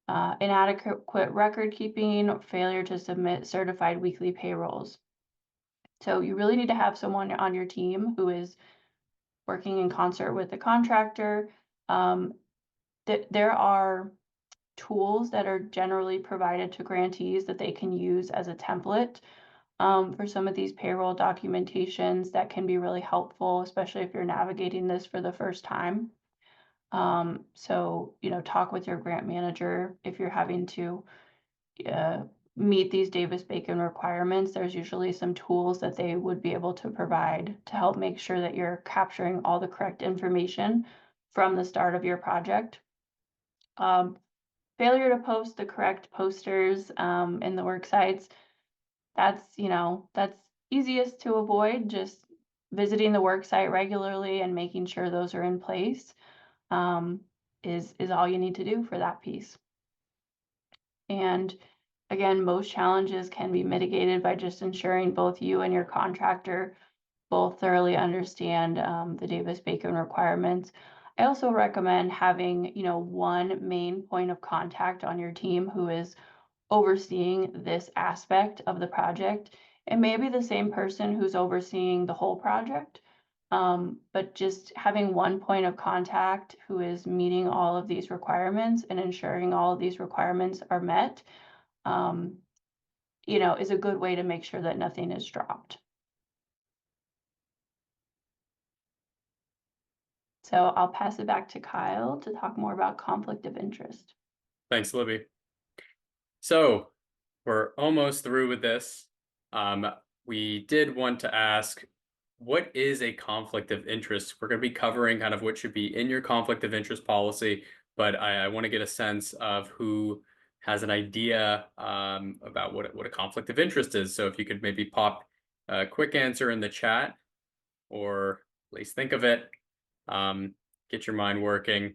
Inadequate record keeping, failure to submit certified weekly payrolls. So you really need to have someone on your team who is working in concert with the contractor. There are tools that are generally provided to grantees that they can use as a template for some of these payroll documentations that can be really helpful, especially if you're navigating this for the first time. So, talk with your grant manager if you're having to meet these Davis-Bacon requirements. There's usually some tools that they would be able to provide to help make sure that you're capturing all the correct information from the start of your project. Failure to post the correct posters in the work sites. That's easiest to avoid. Just visiting the work site regularly and making sure those are in place is all you need to do for that piece. And again, most challenges can be mitigated by just ensuring both you and your contractor both thoroughly understand the Davis-Bacon requirements. I also recommend having, one main point of contact on your team who is overseeing this aspect of the project. It may be the same person who's overseeing the whole project, but just having one point of contact who is meeting all of these requirements and ensuring all of these requirements are met, is a good way to make sure that nothing is dropped. So I'll pass it back to Kyle to talk more about conflict of interest. Thanks, Libby. So we're almost through with this. We did want to ask, what is a conflict of interest? We're going to be covering kind of what should be in your conflict of interest policy, but I want to get a sense of who has an idea about what a conflict of interest is. So if you could maybe pop a quick answer in the chat, or at least think of it, get your mind working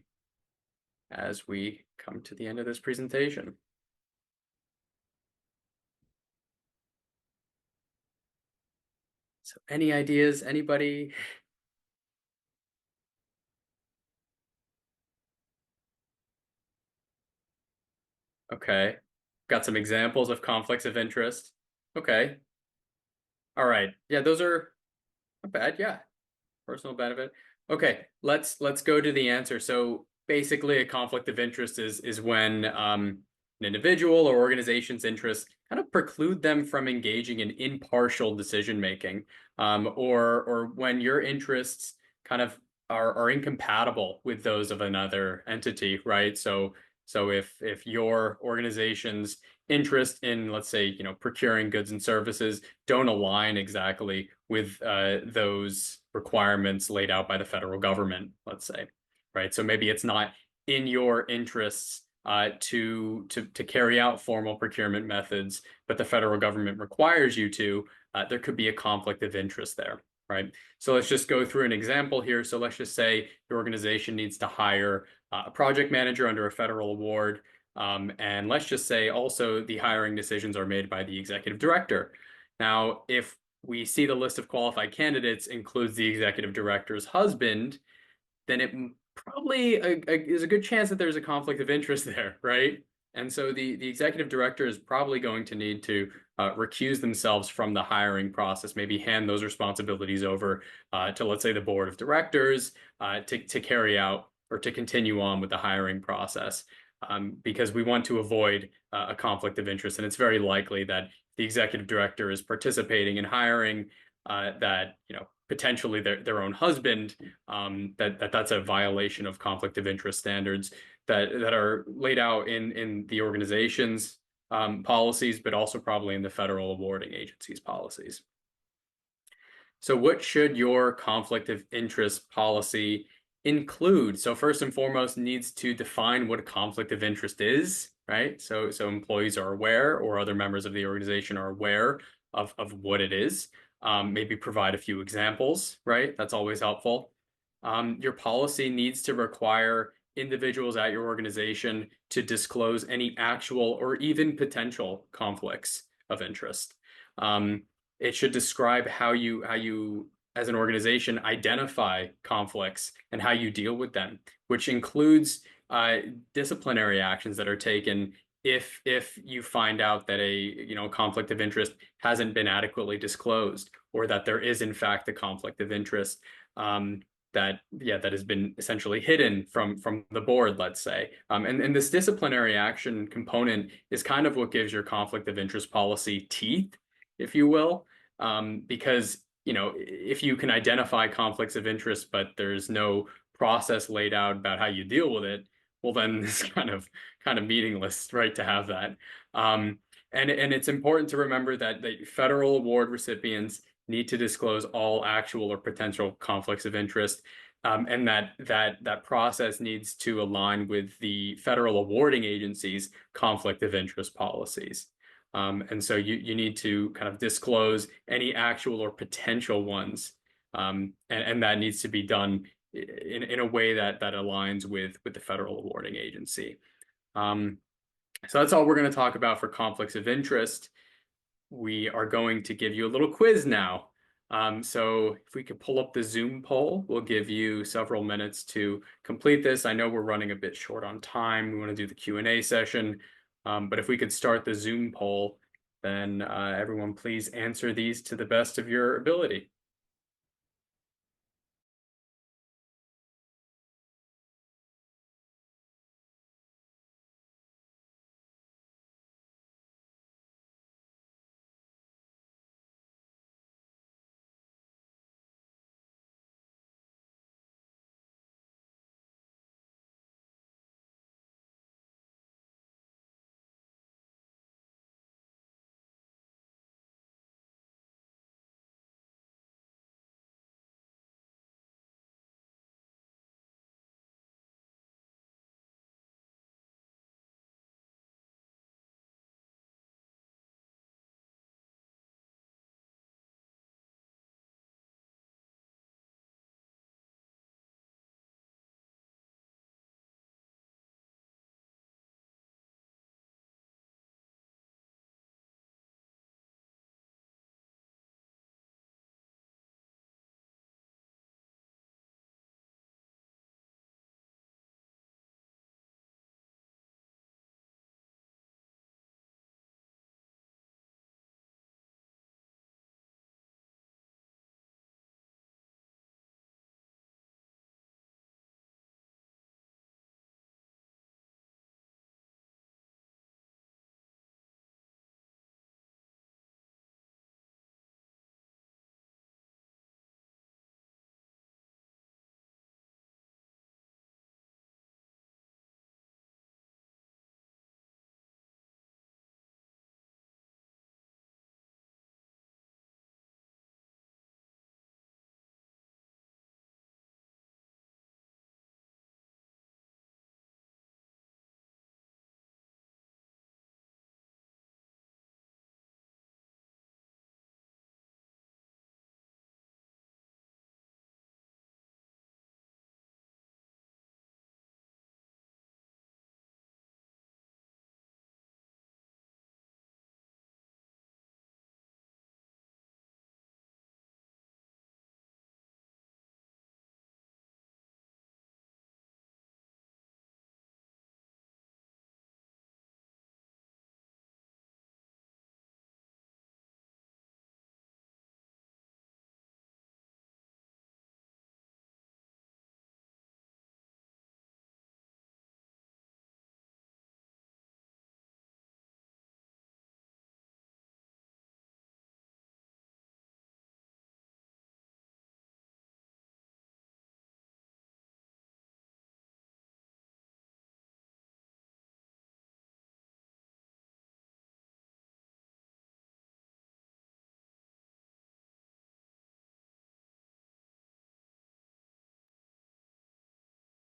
as we come to the end of this presentation. So any ideas, anybody? Okay. Got some examples of conflicts of interest. Okay. All right. Yeah, those are not bad. Yeah. Personal benefit. Okay, let's go to the answer. So basically a conflict of interest is when an individual or organization's interests kind of preclude them from engaging in impartial decision making, or when your interests kind of are incompatible with those of another entity, right? So if your organization's interest in, let's say, procuring goods and services don't align exactly with those requirements laid out by the federal government, let's say, right? So maybe it's not in your interests to carry out formal procurement methods, but the federal government requires you to. There could be a conflict of interest there, right? So let's just go through an example here. So let's just say your organization needs to hire a project manager under a federal award. And let's just say also the hiring decisions are made by the executive director. Now, if we see the list of qualified candidates includes the executive director's husband, then it probably is a good chance that there's a conflict of interest there, right? And so the executive director is probably going to need to recuse themselves from the hiring process, maybe hand those responsibilities over to, let's say, the board of directors to carry out or to continue on with the hiring process, because we want to avoid a conflict of interest. And it's very likely that the executive director is participating in hiring that, potentially their own husband, that's a violation of conflict of interest standards that are laid out in the organization's policies, but also probably in the federal awarding agency's policies. So what should your conflict of interest policy include? So first and foremost, needs to define what a conflict of interest is, right? So employees are aware, or other members of the organization are aware of what it is. Maybe provide a few examples, right? That's always helpful. Your policy needs to require individuals at your organization to disclose any actual or even potential conflicts of interest. It should describe how you as an organization identify conflicts and how you deal with them, which includes disciplinary actions that are taken if you find out that a conflict of interest hasn't been adequately disclosed, or that there is in fact a conflict of interest that has been essentially hidden from the board, let's say. And this disciplinary action component is kind of what gives your conflict of interest policy teeth, if you will, because if you can identify conflicts of interest, but there's no process laid out about how you deal with it, well, then it's kind of meaningless, right, to have that. And it's important to remember that the federal award recipients need to disclose all actual or potential conflicts of interest, and that process needs to align with the federal awarding agency's conflict of interest policies. And so you need to kind of disclose any actual or potential ones, and that needs to be done in a way that aligns with the federal awarding agency. So that's all we're going to talk about for conflicts of interest. We are going to give you a little quiz now. So if we could pull up the Zoom poll, we'll give you several minutes to complete this. I know we're running a bit short on time. We want to do the Q&A session. But if we could start the Zoom poll, then everyone please answer these to the best of your ability.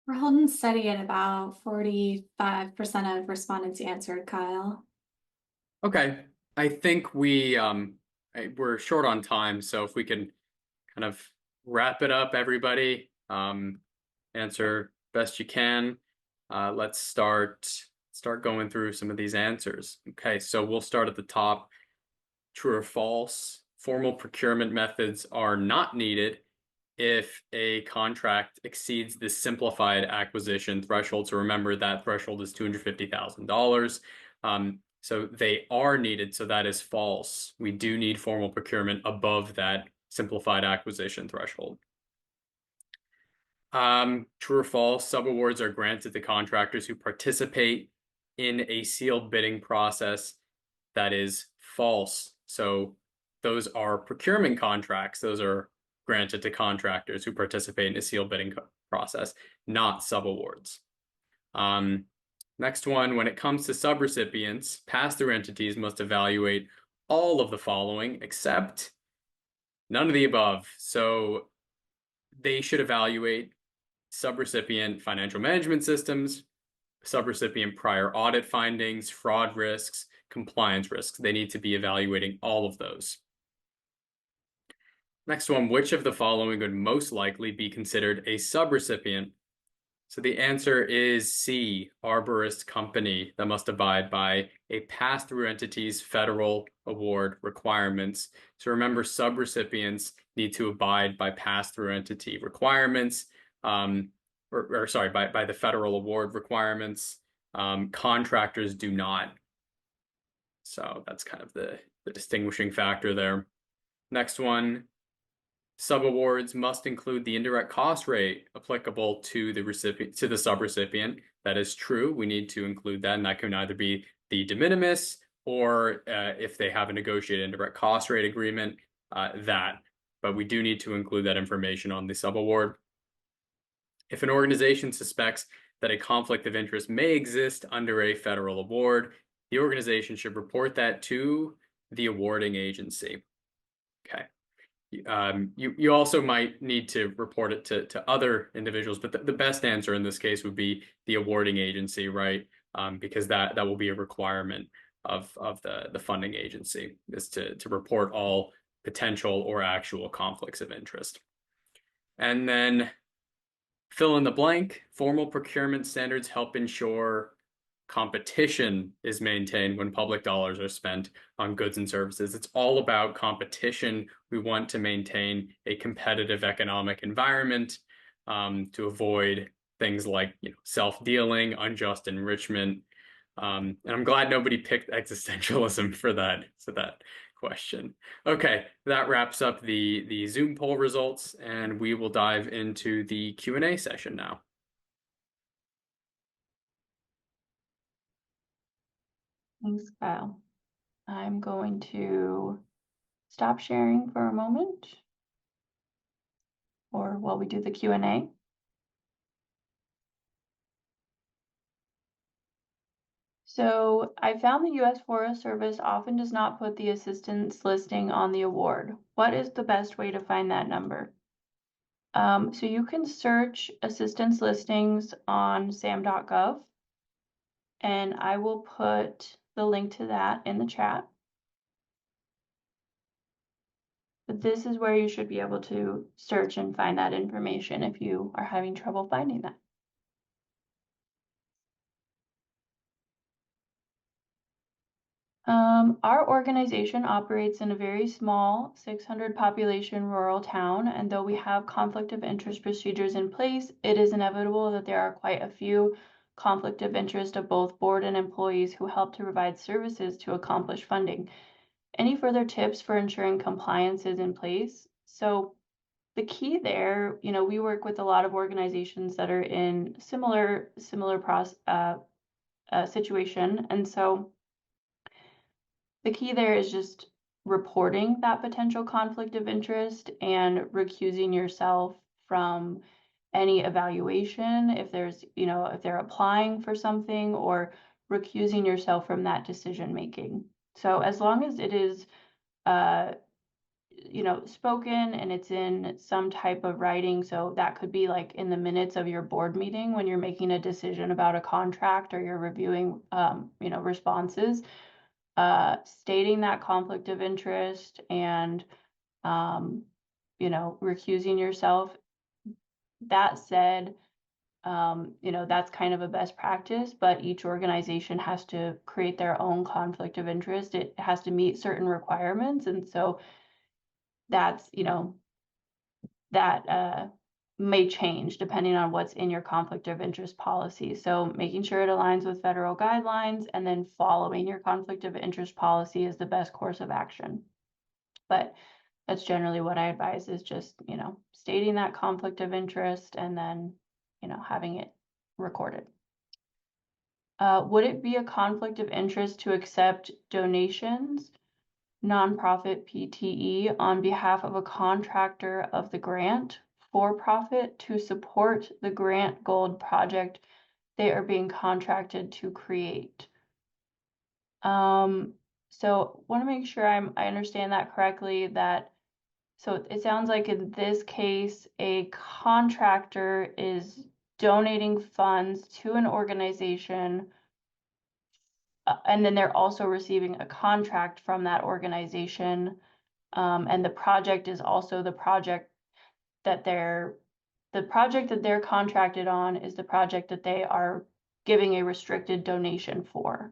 We're holding steady at about 45% of respondents answered, Kyle. Okay, I think we're short on time, so if we can kind of wrap it up, everybody, answer best you can. Let's start going through some of these answers. Okay, so we'll start at the top. True or false? Formal procurement methods are not needed if a contract exceeds the simplified acquisition threshold. So remember that threshold is $250,000. So they are needed. So that is false. We do need formal procurement above that simplified acquisition threshold. True or false? Subawards are granted to contractors who participate in a sealed bidding process. That is false. So those are procurement contracts. Those are granted to contractors who participate in a sealed bidding process, not subawards. Next one, when it comes to subrecipients, pass-through entities must evaluate all of the following except none of the above. So they should evaluate subrecipient financial management systems, subrecipient prior audit findings, fraud risks, compliance risks. They need to be evaluating all of those. Next one, which of the following would most likely be considered a subrecipient? So the answer is C, arborist company that must abide by a pass-through entity's federal award requirements. So remember, subrecipients need to abide by pass-through entity requirements, by the federal award requirements. Contractors do not. So that's kind of the distinguishing factor there. Next one, subawards must include the indirect cost rate applicable to the subrecipient. That is true. We need to include that, and that can either be the de minimis or if they have a negotiated indirect cost rate agreement, but we do need to include that information on the subaward. If an organization suspects that a conflict of interest may exist under a federal award, the organization should report that to the awarding agency. Okay. You also might need to report it to other individuals, but the best answer in this case would be the awarding agency, right? Because that will be a requirement of the funding agency, is to report all potential or actual conflicts of interest. And then fill in the blank. Formal procurement standards help ensure competition is maintained when public dollars are spent on goods and services. It's all about competition. We want to maintain a competitive economic environment to avoid things like self-dealing, unjust enrichment. And I'm glad nobody picked existentialism for that question. Okay, that wraps up the Zoom poll results, and we will dive into the Q&A session now. Thanks, Kyle. I'm going to stop sharing for a moment, or while we do the Q&A. So I found the U.S. Forest Service often does not put the assistance listing on the award. What is the best way to find that number? So you can search assistance listings on sam.gov, and I will put the link to that in the chat. But this is where you should be able to search and find that information if you are having trouble finding that. Our organization operates in a very small 600 population rural town, and though we have conflict of interest procedures in place, it is inevitable that there are quite a few conflict of interest of both board and employees who help to provide services to accomplish funding. Any further tips for ensuring compliance is in place? So the key there, we work with a lot of organizations that are in similar situation, and so the key there is just reporting that potential conflict of interest and recusing yourself from any evaluation if there's, if they're applying for something, or recusing yourself from that decision making. So as long as it is spoken and it's in some type of writing. So that could be like in the minutes of your board meeting when you're making a decision about a contract or you're reviewing, responses, stating that conflict of interest and, recusing yourself. That said, that's kind of a best practice, but each organization has to create their own conflict of interest. It has to meet certain requirements. And so that's, that may change depending on what's in your conflict of interest policy. So making sure it aligns with federal guidelines and then following your conflict of interest policy is the best course of action. But that's generally what I advise, is just, stating that conflict of interest and then, having it recorded. Would it be a conflict of interest to accept donations, nonprofit PTE, on behalf of a contractor of the grant, for profit, to support the grant gold project they are being contracted to create? So want to make sure I understand that correctly, so it sounds like in this case, a contractor is donating funds to an organization, and then they're also receiving a contract from that organization. And the project is also the project that they're contracted on is the project that they are giving a restricted donation for.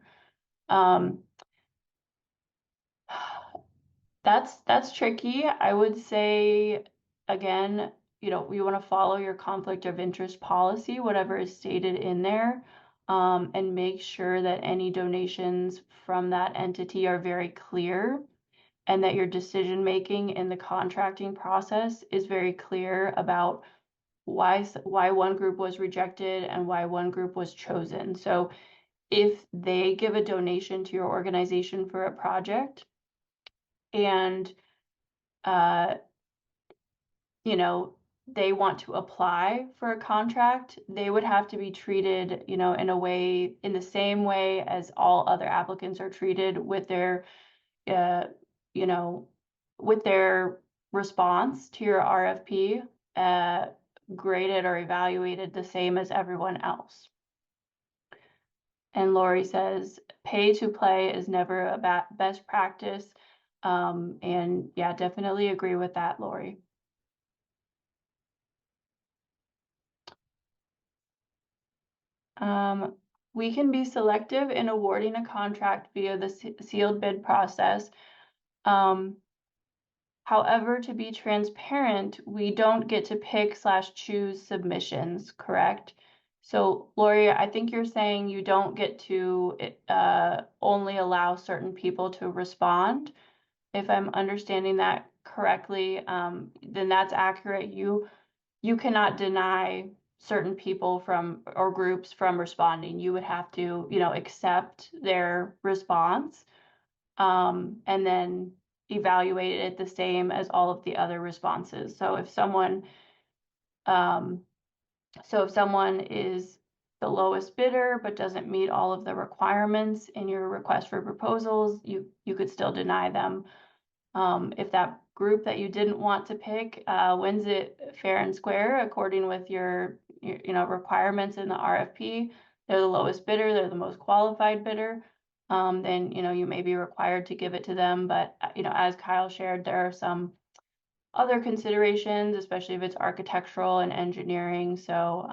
That's tricky. I would say, again, you want to follow your conflict of interest policy, whatever is stated in there, and make sure that any donations from that entity are very clear, and that your decision making in the contracting process is very clear about why one group was rejected and why one group was chosen. So if they give a donation to your organization for a project, and they want to apply for a contract, they would have to be treated, in the same way as all other applicants are treated, with their, with their response to your RFP, graded or evaluated the same as everyone else. And Lori says, pay to play is never a best practice. And yeah, definitely agree with that, Lori. We can be selective in awarding a contract via the sealed bid process. However, to be transparent, we don't get to pick/choose submissions, correct? So Lori, I think you're saying you don't get to only allow certain people to respond. If I'm understanding that correctly, then that's accurate. You cannot deny certain people or groups from responding. You would have to, accept their response, and then evaluate it the same as all of the other responses. So if someone is the lowest bidder but doesn't meet all of the requirements in your request for proposals, you could still deny them. If that group that you didn't want to pick wins it fair and square according with your requirements in the RFP, they're the lowest bidder, they're the most qualified bidder, then you may be required to give it to them. But as Kyle shared, there are some other considerations, especially if it's architectural and engineering. So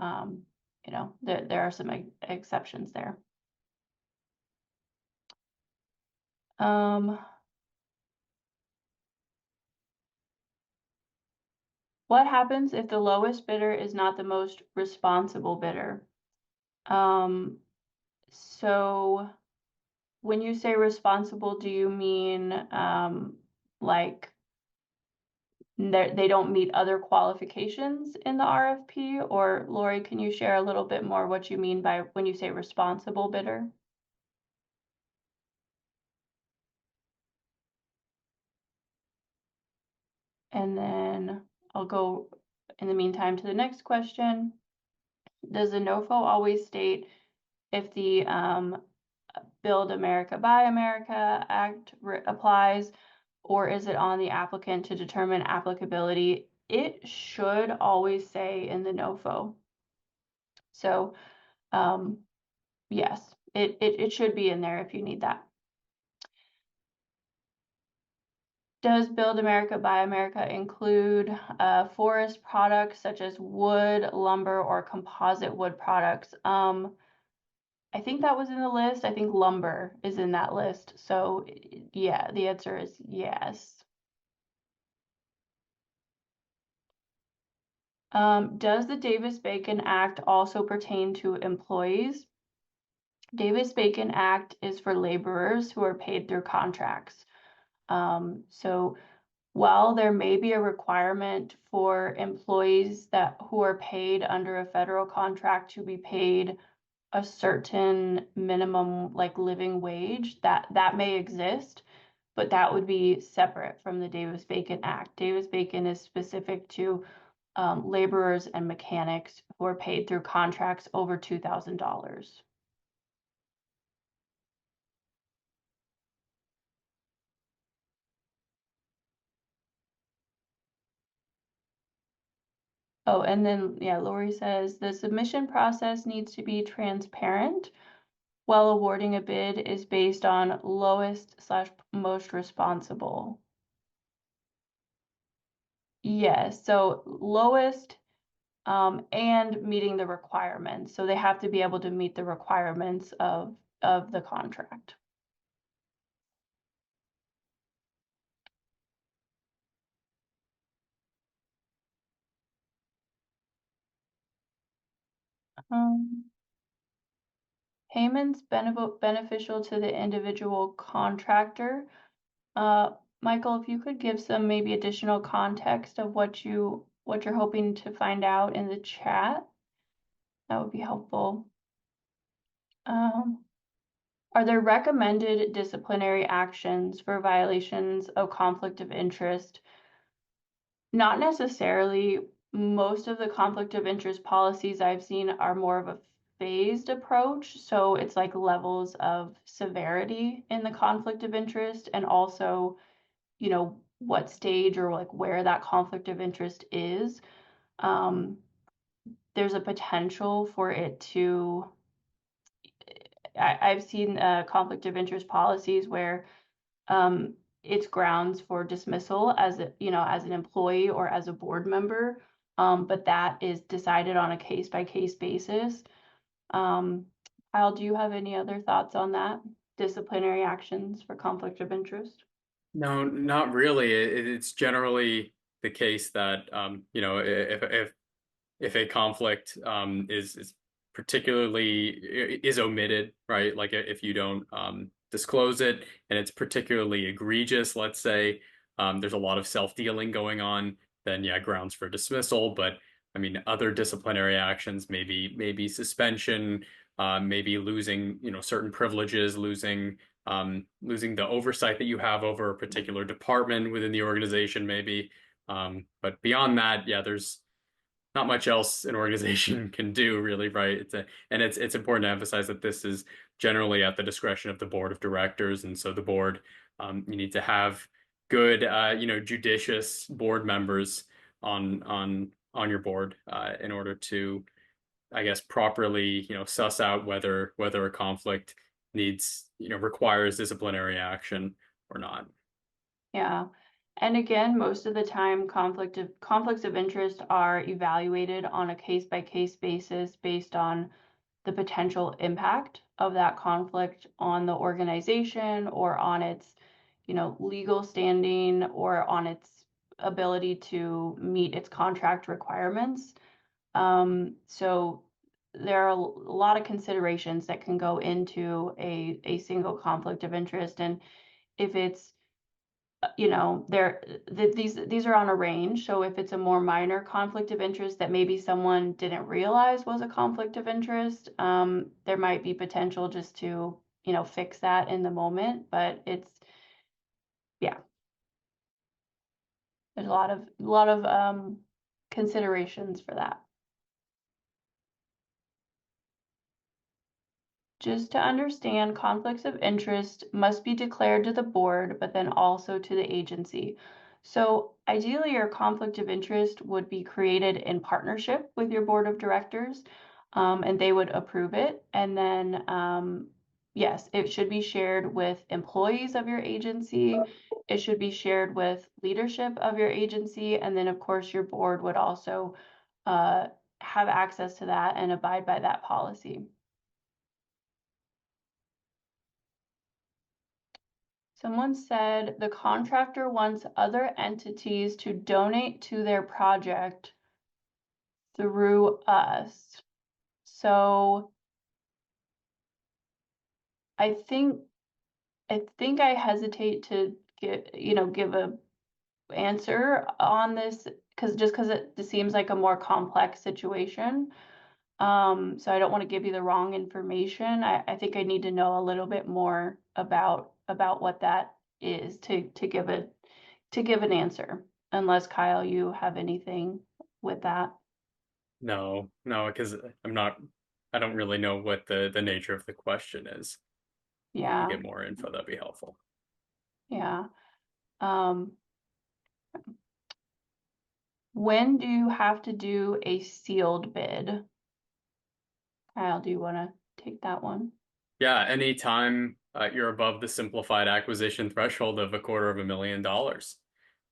there are some exceptions there. What happens if the lowest bidder is not the most responsible bidder? So when you say responsible, do you mean like they don't meet other qualifications in the RFP? Or Lori, can you share a little bit more what you mean by when you say responsible bidder? And then I'll go in the meantime to the next question. Does the NOFO always state if the Build America, Buy America Act applies? or is it on the applicant to determine applicability? It should always say in the NOFO. So, yes, it should be in there if you need that. Does Build America, Buy America include forest products such as wood, lumber, or composite wood products? I think that was in the list. I think lumber is in that list. So yeah, the answer is yes. Does the Davis-Bacon Act also pertain to employees? Davis-Bacon Act is for laborers who are paid through contracts. So while there may be a requirement for employees who are paid under a federal contract to be paid a certain minimum like living wage, that may exist, but that would be separate from the Davis-Bacon Act. Davis-Bacon is specific to laborers and mechanics who are paid through contracts over $2,000. Oh, and then, yeah, Lori says the submission process needs to be transparent while awarding a bid is based on lowest/most responsible. Yes, so lowest and meeting the requirements. So they have to be able to meet the requirements of the contract. Payments beneficial to the individual contractor. Michael, if you could give some maybe additional context of what you're hoping to find out in the chat, that would be helpful. Are there recommended disciplinary actions for violations of conflict of interest? Not necessarily. Most of the conflict of interest policies I've seen are more of a phased approach. So it's like levels of severity in the conflict of interest, and also, you know, what stage or like where that conflict of interest is. There's a potential for it to, I've seen conflict of interest policies where it's grounds for dismissal as as an employee or as a board member, but that is decided on a case-by-case basis. Kyle, do you have any other thoughts on that? Disciplinary actions for conflict of interest? No, not really. It's generally the case that if a conflict is particularly is omitted, right? Like if you don't disclose it and it's particularly egregious, let's say there's a lot of self-dealing going on, then yeah, grounds for dismissal. But I mean, other disciplinary actions, maybe suspension, maybe losing certain privileges, losing the oversight that you have over a particular department within the organization, maybe. But beyond that, yeah, there's not much else an organization can do, really, right? It's important to emphasize that this is generally at the discretion of the board of directors, and so the board, you need to have good, judicious board members on your board in order to, I guess, properly, suss out whether a conflict requires disciplinary action or not. Yeah. And again, most of the time, conflicts of interest are evaluated on a case-by-case basis based on the potential impact of that conflict on the organization or on its, legal standing or on its ability to meet its contract requirements. So there are a lot of considerations that can go into a single conflict of interest. And if it's these are on a range. So if it's a more minor conflict of interest that maybe someone didn't realize was a conflict of interest, there might be potential just to, fix that in the moment. But yeah, there's a lot of considerations for that. just to understand, conflicts of interest must be declared to the board, but then also to the agency. So ideally, your conflict of interest would be created in partnership with your board of directors, and they would approve it. And then, yes, it should be shared with employees of your agency. It should be shared with leadership of your agency. And then, of course, your board would also have access to that and abide by that policy. Someone said the contractor wants other entities to donate to their project through us. So I think I hesitate to give a answer on this because it seems like a more complex situation. So I don't want to give you the wrong information. I think I need to know a little bit more about what that is to give an answer. Unless Kyle, you have anything with that. No, because I don't really know what the nature of the question is. If you Yeah, get more info, that'd be helpful. yeah. When do you have to do a sealed bid? Kyle, do you want to take that one? Yeah, anytime you're above the simplified acquisition threshold of $250,000.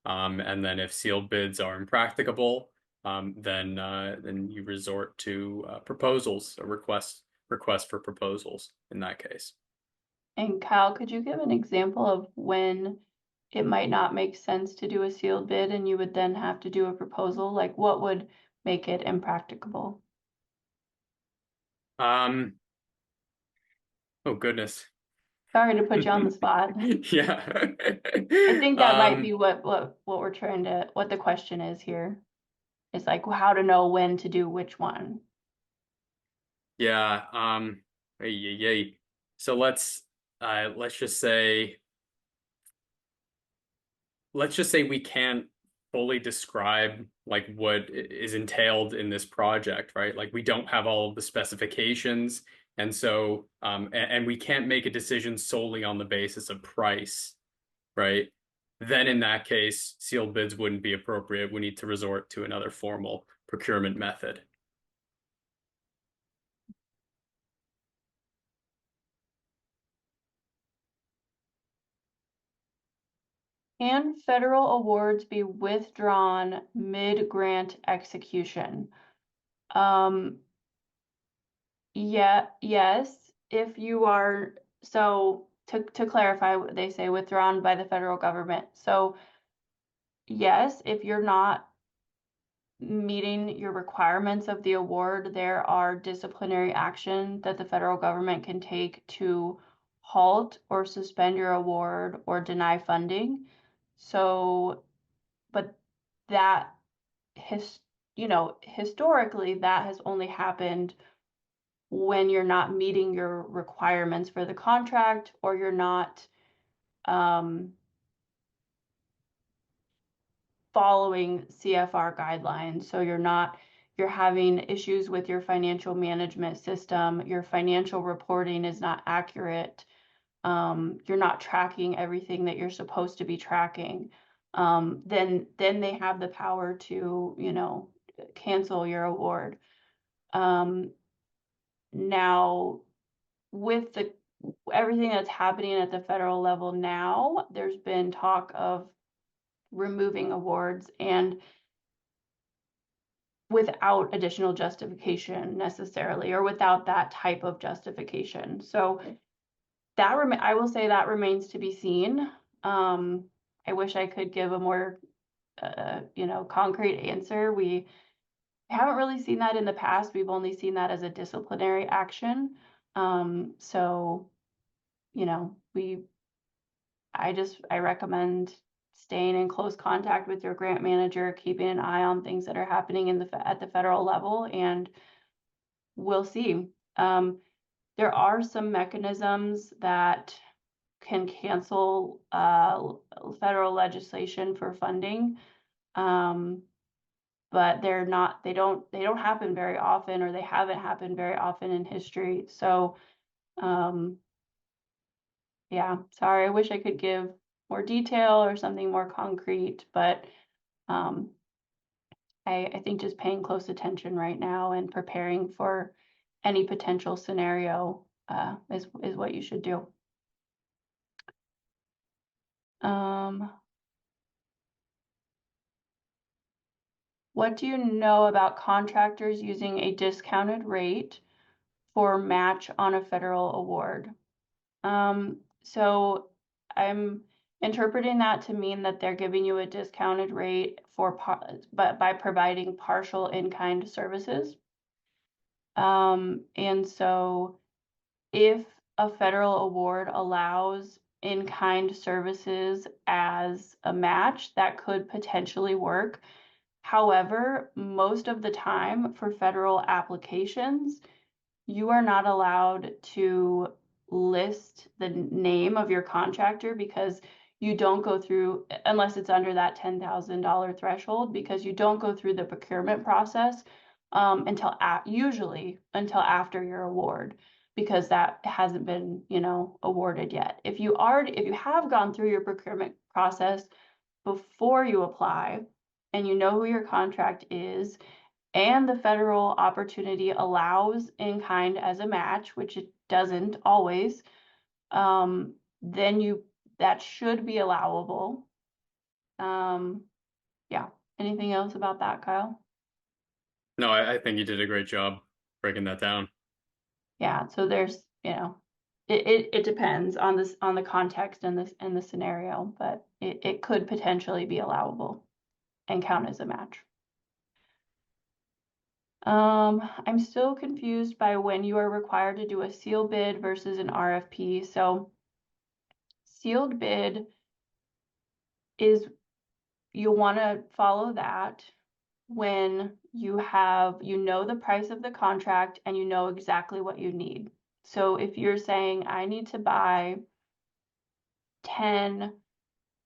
And then if sealed bids are impracticable, then you resort to proposals, a request for proposals in that case. And Kyle, could you give an example of when it might not make sense to do a sealed bid and you would then have to do a proposal? Like what would make it impracticable? Oh goodness. Sorry to put you on the spot. Yeah. I think that might be what we're trying to, what the question is here. It's like how to know when to do which one. Yeah. So let's just say we can't fully describe like what is entailed in this project, right? Like we don't have all of the specifications, and so and we can't make a decision solely on the basis of price, right? Then in that case, sealed bids wouldn't be appropriate. We need to resort to another formal procurement method. Can federal awards be withdrawn mid-grant execution? Yeah, yes, if you are, so to clarify, they say withdrawn by the federal government. So yes, if you're not meeting your requirements of the award, there are disciplinary action that the federal government can take to halt or suspend your award or deny funding. So, but that historically that has only happened when you're not meeting your requirements for the contract or you're not following CFR guidelines. So you're having issues with your financial management system, your financial reporting is not accurate, you're not tracking everything that you're supposed to be tracking, then they have the power to, cancel your award. Now, with everything that's happening at the federal level now, there's been talk of removing awards and without additional justification necessarily, or without that type of justification. So I will say that remains to be seen. I wish I could give a more, concrete answer. We haven't really seen that in the past. We've only seen that as a disciplinary action. So, I recommend staying in close contact with your grant manager, keeping an eye on things that are happening at the federal level, and we'll see. There are some mechanisms that can cancel federal legislation for funding, but they don't happen very often, or they haven't happened very often in history. So Yeah, sorry, I wish I could give more detail or something more concrete, but I think just paying close attention right now and preparing for any potential scenario is what you should do. What do you know about contractors using a discounted rate for match on a federal award? So I'm interpreting that to mean that they're giving you a discounted rate for but by providing partial in-kind services. And so if a federal award allows in-kind services as a match, that could potentially work. However, most of the time for federal applications, you are not allowed to list the name of your contractor because you don't go through, unless it's under that $10,000 threshold, because you don't go through the procurement process usually until after your award, because that hasn't been, awarded yet. If you have gone through your procurement process before you apply and you know who your contract is, and the federal opportunity allows in kind as a match, which it doesn't always, then that should be allowable. Yeah. Anything else about that, Kyle? No, I think you did a great job breaking that down. Yeah. So there's, it depends on the context and the scenario, but it could potentially be allowable and count as a match. I'm still confused by when you are required to do a sealed bid versus an RFP. So sealed bid is, you'll want to follow that when you know the price of the contract and you know exactly what you need. So if you're saying, I need to buy 10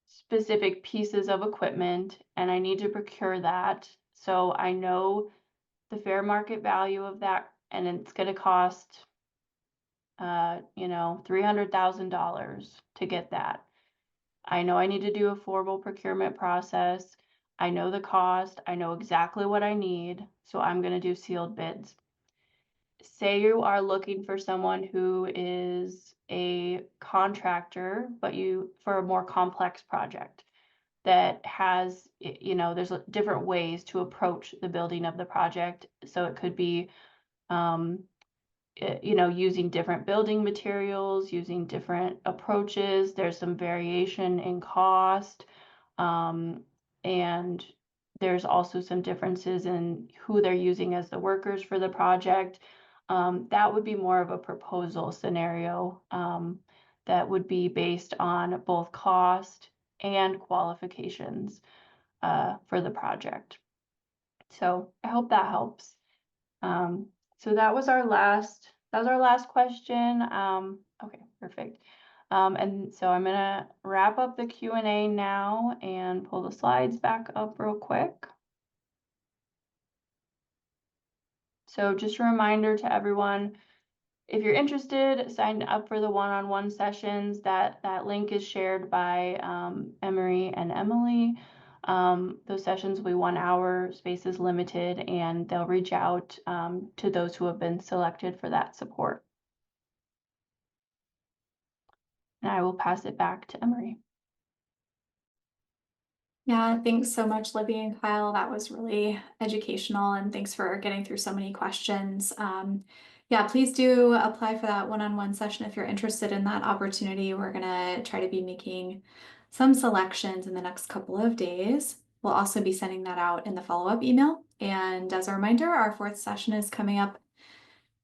specific pieces of equipment and I need to procure that, so I know the fair market value of that, and it's going to cost, $300,000 to get that. I know I need to do a formal procurement process. I know the cost. I know exactly what I need. So I'm going to do sealed bids. Say you are looking for someone who is a contractor, but for a more complex project that has, there's different ways to approach the building of the project. So it could be, using different building materials, using different approaches. There's some variation in cost. And there's also some differences in who they're using as the workers for the project. That would be more of a proposal scenario that would be based on both cost and qualifications for the project. So I hope that helps. So that was our last question. Okay, perfect. And so I'm gonna wrap up the Q&A now and pull the slides back up real quick. So just a reminder to everyone, if you're interested, sign up for the one-on-one sessions. That link is shared by Emery and Emily. Those sessions will be 1 hour, space is limited, and they'll reach out to those who have been selected for that support. And I will pass it back to Emery. Yeah, thanks so much, Libby and Kyle. That was really educational, and thanks for getting through so many questions. Yeah, please do apply for that one-on-one session if you're interested in that opportunity. We're gonna try to be making some selections in the next couple of days. We'll also be sending that out in the follow-up email. And as a reminder, our 4th session is coming up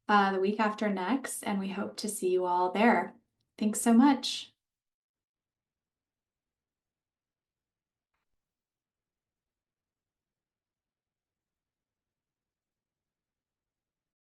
the week after next, and we hope to see you all there. Thanks so much.